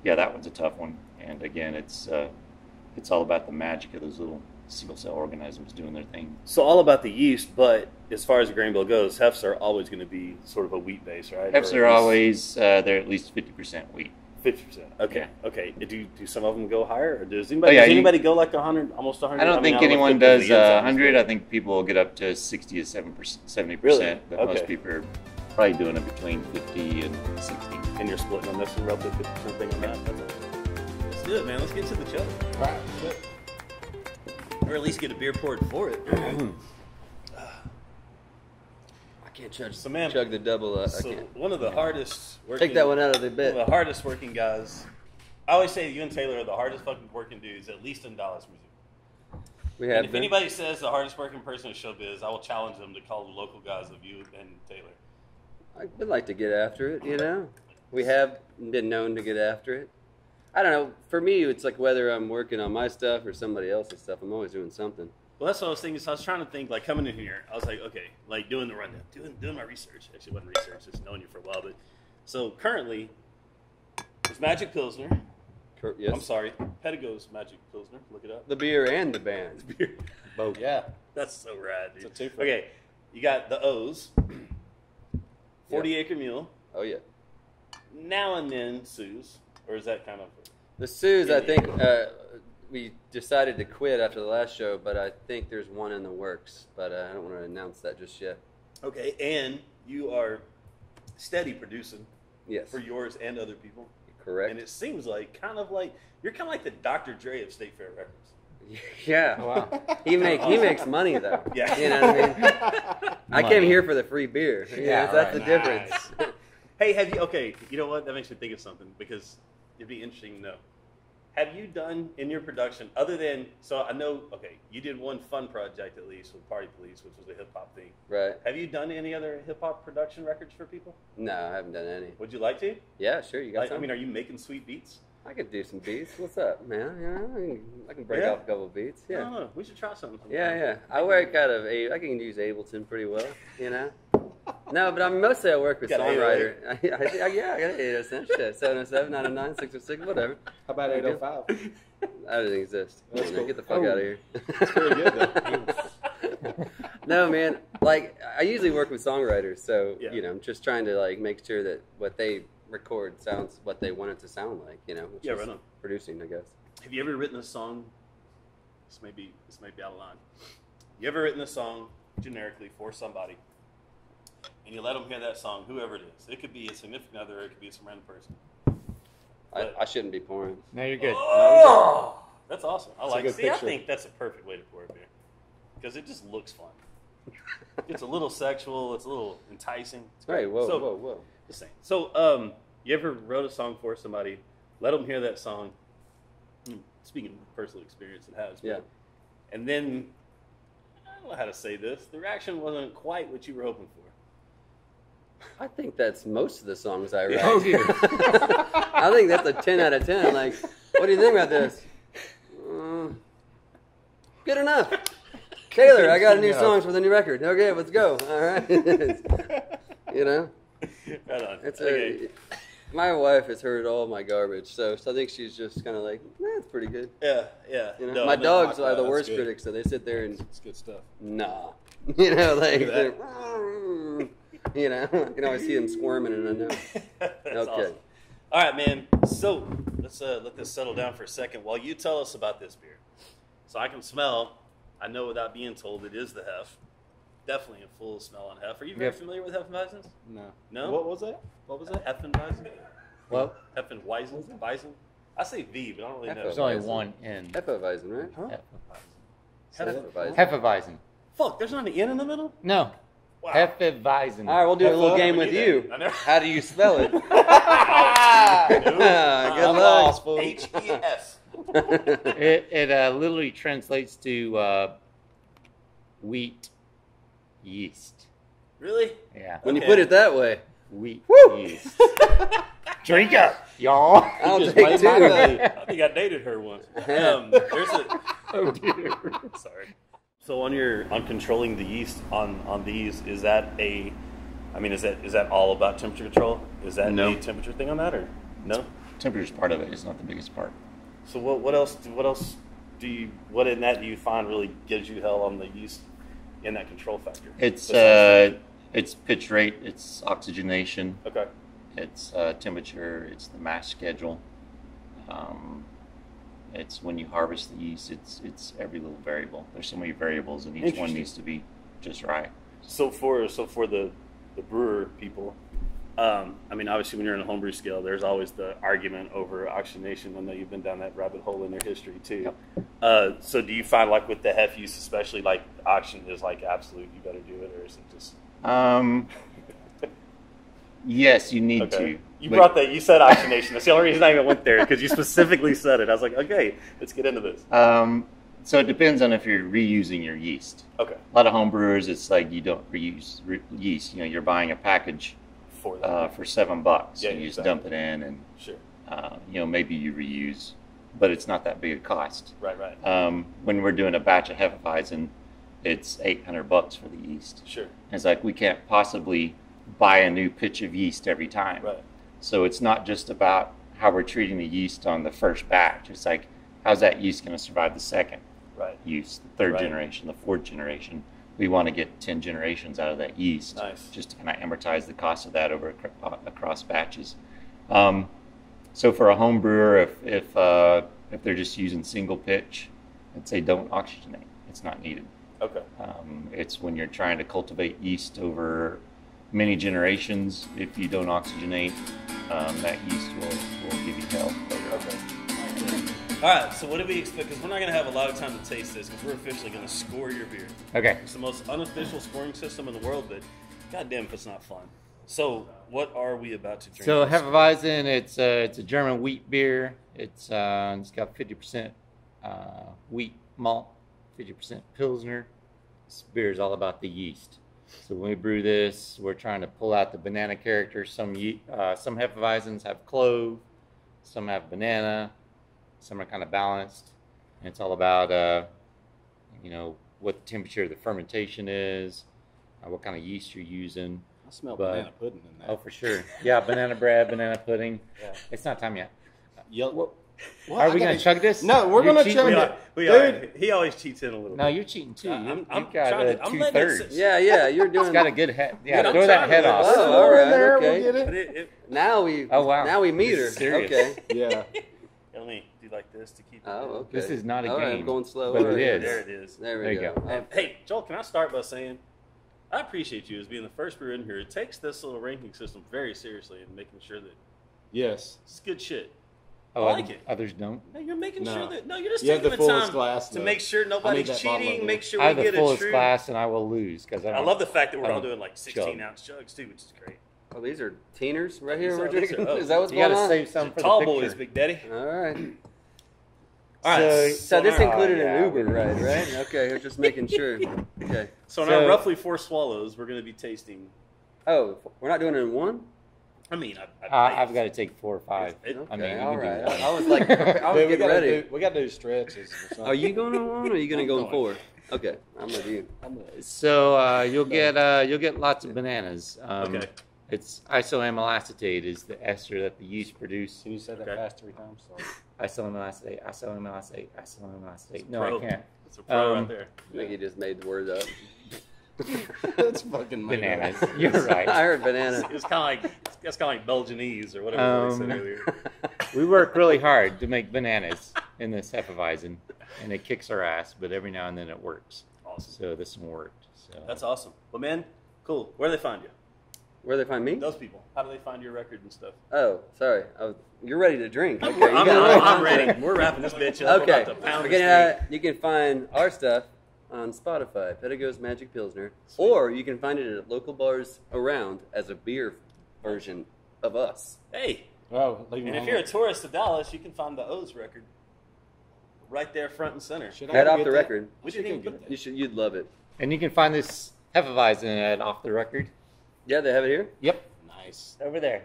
S1: that one's a tough one. And again, it's all about the magic of those little single cell organisms doing their thing.
S3: So all about the yeast, but as far as the grain bill goes, Hefs are always going to be sort of a wheat base, right?
S1: Hefs are always they're at least 50% wheat.
S3: 50%. Okay.
S1: Yeah.
S3: Okay. Do some of them go higher, or does anybody go like 100, almost 100?
S1: I don't think anyone does 100. I think people will get up to 60 to 70%.
S3: Really?
S1: But
S3: Okay.
S1: most people are probably doing it between 50 and 60.
S3: And you're splitting on this one, roughly 50% thing on that. That's awesome. Let's do it, man. Let's get to the chug.
S4: All right. Good.
S8: Or at least get a beer poured for it.
S2: I can't chug,
S3: So, man,
S2: chug the double. I
S3: So
S2: can't.
S3: one of the hardest working,
S2: Take that one out of the
S3: one
S2: bit.
S3: of the hardest working guys. I always say you and Taylor are the hardest fucking working dudes, at least in Dallas music.
S2: We
S3: And
S2: have
S3: if
S2: been.
S3: anybody says the hardest working person in showbiz, I will challenge them to call the local guys of you and Taylor.
S2: I would like to get after it, you know. We have been known to get after it. I don't know. For me, it's like whether I'm working on my stuff or somebody else's stuff. I'm always doing something.
S3: Well, that's what I was thinking. So I was trying to think, like, coming in here, I was like, okay, like doing the rundown, doing my research. Actually, it wasn't research, just knowing you for a while. But so currently, it's Magic Pilsner.
S2: Yes.
S3: I'm sorry, Pedigo's Magic Pilsner. Look it up.
S2: The beer and the band.
S3: Both.
S4: Yeah.
S3: That's so rad, dude.
S4: It's a twofer.
S3: Okay, you got the O's, 40 Acre Mule,
S2: Oh, yeah.
S3: now and then Sue's, or is that kind of?
S2: The Sue's, I think we decided to quit after the last show, but I think there's one in the works. But I don't want to announce that just yet.
S3: Okay, and you are steady producing
S2: Yes.
S3: for yours and other people.
S2: Correct.
S3: And it seems like you're kind of like the Dr. Dre of State Fair Records.
S2: Yeah.
S7: Oh, wow.
S2: He makes money though.
S3: Yeah.
S2: You know what I mean? I came here for the free beer.
S7: Yeah,
S2: That's
S7: right.
S2: the difference.
S3: Hey, okay, you know what? That makes me think of something because it'd be interesting to know. Have you done in your production, other than, so I know, okay, you did one fun project at least with Party Police, which was a hip-hop thing.
S2: Right.
S3: Have you done any other hip-hop production records for people?
S2: No, I haven't done any.
S3: Would you like to?
S2: Yeah, sure. You got some?
S3: I mean, are you making sweet beats?
S2: I could do some beats. What's up, man? Yeah, I can break
S3: Yeah.
S2: off a couple of beats.
S3: I
S2: Yeah.
S3: don't know. We should try something.
S2: Yeah. I work out of I can use Ableton pretty well, you know. No, but mostly I work with
S3: Got
S2: songwriter. I got 807, shit, 707, 909, 606, whatever.
S4: How about 805?
S2: That doesn't exist.
S4: That's
S2: Man,
S4: cool.
S2: Get the fuck out of here.
S4: That's pretty good, though.
S2: No, man. Like I usually work with songwriters, so
S3: Yeah.
S2: I'm just trying to like make sure that what they record sounds what they want it to sound like, which
S3: Yeah,
S2: is
S3: right on.
S2: producing, I guess.
S3: Have you ever written a song? This may be out of line. You ever written a song generically for somebody, and you let them hear that song, whoever it is? It could be a significant other, or it could be some random person.
S2: I shouldn't be pouring.
S7: No, you're good.
S3: Oh, that's awesome. I like.
S4: good
S3: See, I
S4: picture.
S3: think that's a perfect way to pour a beer because it just looks fun. It's a little sexual. It's a little enticing. It's great.
S2: Hey, whoa,
S3: So,
S2: whoa.
S3: Just saying. So, you ever wrote a song for somebody, let them hear that song? Speaking of personal experience, it has. But,
S2: Yeah.
S3: And then, I don't know how to say this. The reaction wasn't quite what you were hoping for.
S2: I think that's most of the songs I write.
S3: Oh,
S2: I think that's a 10 out of 10. Like, what do you think about this? Good enough. Taylor, I got a new songs for the new record. Okay, let's go. All right.
S3: Right on.
S2: It's
S3: Okay.
S2: My wife has heard all my garbage, so I think she's just kind of like, it's pretty good.
S3: Yeah.
S2: You know?
S3: No,
S2: My
S3: I mean,
S2: dogs
S4: like
S2: are
S4: that.
S2: the
S4: That's
S2: worst
S4: good.
S2: critics, so they sit there and,
S4: It's good stuff.
S2: nah. You know, like,
S3: Look at
S2: they're, you know, I can always see them squirming, and I know.
S3: That's
S2: Okay.
S3: awesome. All right, man. So let's let this settle down for a second while you tell us about this beer. So I can smell. I know without being told it is the Hef. Definitely a full smell on Hef. Are you very familiar with Hefeweizens?
S4: No.
S3: No?
S4: What was that? What was that?
S3: Hefeweizen?
S6: Well,
S3: Hefeweizen? Weizen? I say V, but I don't really know.
S6: there's only one N.
S2: Hefeweizen, right?
S3: Huh?
S2: Hefeweizen.
S6: Hefeweizen.
S3: Fuck, there's not an N in the middle?
S6: No.
S3: Wow.
S6: Hefeweizen.
S2: All right, we'll do a little game with you. How do you spell it? Good luck.
S3: H-E-S.
S6: It literally translates to wheat yeast.
S3: Really?
S6: Yeah.
S2: When you put it that way.
S6: Wheat yeast. Drink up, y'all.
S2: I'll
S4: just
S2: take
S4: made my
S2: two.
S4: day.
S3: I think I dated her once. There's a.
S6: Oh dear.
S3: Sorry. So on controlling the yeast on these, is that is that all about temperature control? Is that
S1: No.
S3: a temperature thing on that, or no?
S1: Temperature's part of it. It's not the biggest part.
S3: So what else what in that do you find really gives you hell on the yeast in that control factor?
S1: It's pitch rate, it's oxygenation,
S3: Okay.
S1: it's temperature, it's the mash schedule. It's when you harvest the yeast. It's every little variable. There's so many variables, and each one
S3: Interesting.
S1: needs to be just right.
S3: So for the brewer people, obviously when you're in a homebrew scale, there's always the argument over oxygenation. I know you've been down that rabbit hole in your history too.
S1: Yep.
S3: So do you find like with the Hef use especially, like oxygen is like absolute, you better do it, or is it just
S1: Yes, you need
S3: okay?
S1: to.
S3: You
S1: but-
S3: brought that. You said oxygenation. That's the only reason I even went there, because you specifically said it. I was like, okay, let's get into this.
S1: So it depends on if you're reusing your yeast.
S3: Okay.
S1: A lot of home brewers, it's like you don't reuse yeast. You're buying a package
S3: For that.
S1: for $7.
S3: Yeah,
S1: you just
S3: exactly.
S1: dump it in, and
S3: Sure.
S1: maybe you reuse, but it's not that big a cost.
S3: Right.
S1: When we're doing a batch of Hefeweizen, it's $800 for the yeast.
S3: Sure.
S1: And it's like we can't possibly buy a new pitch of yeast every time.
S3: Right.
S1: So it's not just about how we're treating the yeast on the first batch. It's like, how's that yeast going to survive the second
S3: Right.
S1: use, the third
S3: Right.
S1: generation, the fourth generation? We want to get 10 generations out of that yeast.
S3: Nice.
S1: Just to kind of amortize the cost of that over across batches. So for a home brewer, if they're just using single pitch, I'd say don't oxygenate. It's not needed.
S3: Okay.
S1: It's when you're trying to cultivate yeast over many generations. If you don't oxygenate, that yeast will give you hell later.
S3: Okay. All right. So what do we expect? Because we're not going to have a lot of time to taste this, because we're officially going to score your beer.
S1: Okay.
S3: It's the most unofficial scoring system in the world, but goddamn if it's not fun. So what are we about to drink?
S6: So Hefeweizen, it's a German wheat beer. It's got 50% wheat malt, 50% Pilsner. This beer is all about the yeast. So when we brew this, we're trying to pull out the banana character. Some Hefeweizens have clove, some have banana, some are kind of balanced. And it's all about what the temperature of the fermentation is, what kind of yeast you're using.
S4: I smell
S6: But-
S4: banana pudding in that.
S6: Oh, for sure. Yeah, banana bread, banana pudding.
S4: Yeah.
S6: It's not time yet.
S4: What?
S6: Are we going to chug this?
S4: No, we're
S6: You're
S4: gonna
S6: cheating?
S4: chug
S3: We
S4: it.
S3: are.
S4: Dude.
S3: He always cheats in a little
S6: No,
S3: bit.
S6: you're cheating too.
S3: I'm
S6: You
S3: trying
S6: got
S3: to- I'm letting it
S6: 2/3.
S2: Yeah, you're doing.
S6: It's got a good head. Yeah,
S3: Dude, I'm
S6: throw that
S3: trying to
S6: head
S3: let
S6: off.
S3: it
S2: Oh, all right,
S4: there,
S2: okay.
S4: we'll get
S3: But
S4: it.
S2: Now we.
S6: Oh, wow.
S2: Now we meet her.
S6: This is serious.
S2: Okay.
S4: Yeah.
S3: Let me do like this to keep it.
S2: Oh, okay.
S6: This is not a
S2: All right,
S6: game,
S2: I'm going slow.
S6: but
S2: All
S6: it
S2: right.
S6: is.
S3: There it is.
S2: There we
S6: There you
S2: go.
S6: go.
S3: And hey, Joel, can I start by saying I appreciate you as being the first brewer in here. It takes this little ranking system very seriously and making sure that
S4: Yes.
S3: it's good shit.
S6: Oh,
S3: I like it.
S6: Others don't.
S3: No, you're making
S4: No.
S3: sure that you're just
S4: You have
S3: taking
S4: the
S3: the
S4: fullest
S3: time
S4: glass,
S3: to
S4: though.
S3: make sure
S4: I
S3: nobody's
S4: need that bottle
S3: cheating.
S4: over
S3: Make
S4: there.
S3: sure
S6: I
S3: we
S6: have the
S3: get a
S6: fullest
S3: true.
S6: glass, and I will lose because
S3: I love the fact that we're
S6: I
S3: all
S6: don't
S3: doing like 16-ounce jugs too, which is great.
S2: Oh, these are teeners right here.
S3: These
S2: We're
S3: are- these
S2: drinking.
S3: are- oh,
S2: Is that what's
S6: You
S2: going
S6: got to
S2: on?
S6: save some for
S3: Tall
S6: the
S3: boys,
S6: picture.
S3: Big Daddy.
S2: All right.
S3: All right.
S2: So this
S3: in our-
S2: included
S6: yeah,
S2: an Uber
S6: we-
S2: ride, right? Okay, I was just making sure. Okay.
S3: So in our
S6: So-
S3: roughly 4 swallows, we're going to be tasting.
S2: Oh, we're not doing it in one.
S3: I mean,
S6: I've got to take 4 or 5.
S3: It-
S6: I mean,
S2: Okay,
S6: you
S2: all
S6: can do
S2: right.
S6: that.
S2: I was like, I was
S4: Dude,
S2: getting ready.
S4: We got to do stretches or something.
S2: Are you going on one, or are you going to go in 4? Okay, I'm with you.
S6: So you'll get lots of bananas.
S3: Okay.
S6: It's isoamyl is the ester that the yeast produce.
S4: Can you say that fast 3 times?
S6: Isoamyl acetate. No, I can't.
S8: That's a pro right there.
S2: I think he just made the word up.
S4: That's fucking
S6: Bananas. You're right.
S2: I heard banana.
S3: It's kind of like Belgianese or whatever they said earlier.
S6: We work really hard to make bananas in this Hefeweizen, and it kicks our ass, but every now and then it works.
S3: Awesome.
S6: So this one worked. So
S3: That's awesome. Well, man, cool. Where do they find you?
S2: Where do they find me?
S3: Those people. How do they find your record and stuff?
S2: Oh, sorry. You're ready to drink. Okay,
S3: I'm ready. We're wrapping this bitch up.
S2: Okay.
S3: We're about to pound this thing.
S2: You can find our stuff on Spotify, Pedigo's Magic Pilsner, or you can find it at local bars around as a beer version of us.
S3: Hey,
S4: Oh,
S3: and if you're a tourist to Dallas, you can find the O's record right there, front and center.
S2: Head off the record.
S3: We didn't even put that.
S2: You'd love it.
S6: And you can find this Hefeweizen at Off the Record.
S2: Yeah, they have it here.
S6: Yep.
S4: Nice.
S6: Over there.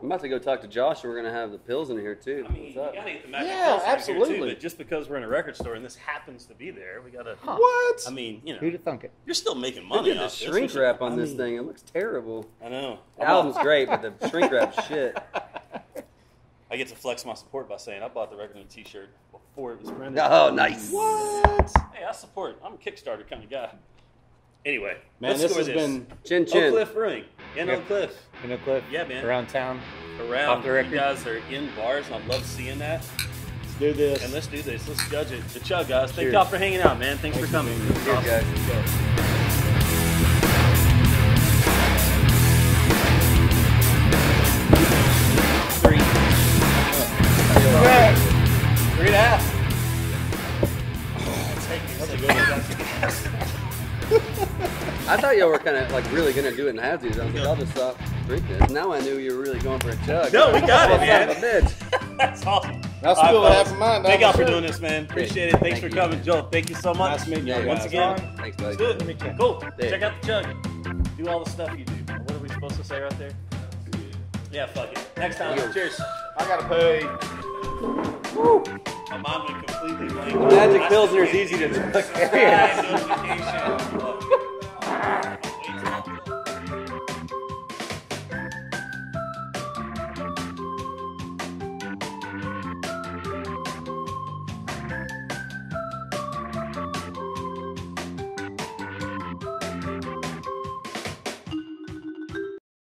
S2: I'm about to go talk to Josh, and we're gonna have the pills in here too.
S3: I mean, you
S2: What's up?
S3: gotta get the Magic
S4: Yeah,
S3: Pilsner here,
S4: absolutely.
S3: too, but just because we're in a record store and this happens to be there, we gotta.
S4: What?
S3: I mean, you know,
S6: Who'd have thunk it?
S3: you're still making
S2: Look
S3: money
S2: at the
S3: off this.
S2: shrink
S3: We
S2: wrap on
S3: should-
S2: this thing. It looks terrible.
S3: I know.
S2: The album's great, but the shrink wrap shit.
S3: I get to flex my support by saying I bought the record in a T-shirt before it was printed.
S2: Oh, nice.
S4: What?
S3: Hey, I support. I'm a Kickstarter kind of guy. Anyway,
S4: Man,
S3: let's
S4: this
S3: score
S4: has been.
S2: Chin
S3: Oak
S2: chin.
S3: Cliff Brewing in
S6: Yeah.
S3: Oak Cliff.
S6: In Oak Cliff?
S3: Yeah, man.
S6: Around town?
S3: Around.
S6: Off the record.
S3: You guys are in bars, and I love seeing that.
S4: Let's do this.
S3: And let's do this. Let's judge it. The Chug, guys. Thank
S6: Cheers.
S3: y'all for hanging out, man. Thanks for coming.
S2: Cheers, guys.
S3: Three.
S6: 3.5.
S2: I thought y'all were kind of like really gonna do it in halvesies. I was like, I'll just stop drinking this. Now I knew you were really going for a chug.
S3: No, we got it,
S2: Son
S3: man.
S2: of a bitch.
S3: That's awesome.
S4: I'll
S3: All
S4: spill
S3: right,
S4: half
S3: fellas.
S4: of mine.
S3: Thank y'all for
S4: Sure.
S3: doing this, man. Appreciate it. Thanks
S2: Thank
S3: for
S2: you.
S3: coming, Joel. Thank you so much.
S4: Nice meeting you
S3: Once
S4: guys.
S3: again,
S2: Thanks,
S3: let's
S2: buddy.
S3: do it. Cool.
S2: Yeah.
S3: Check out the Chug. Do all the stuff you do. What are we supposed to say right there? Yeah, fuck it. Next time. Cheers.
S4: I gotta pay.
S3: My mind went completely blank.
S2: Magic Pilsner is easy to drink.
S3: Yeah.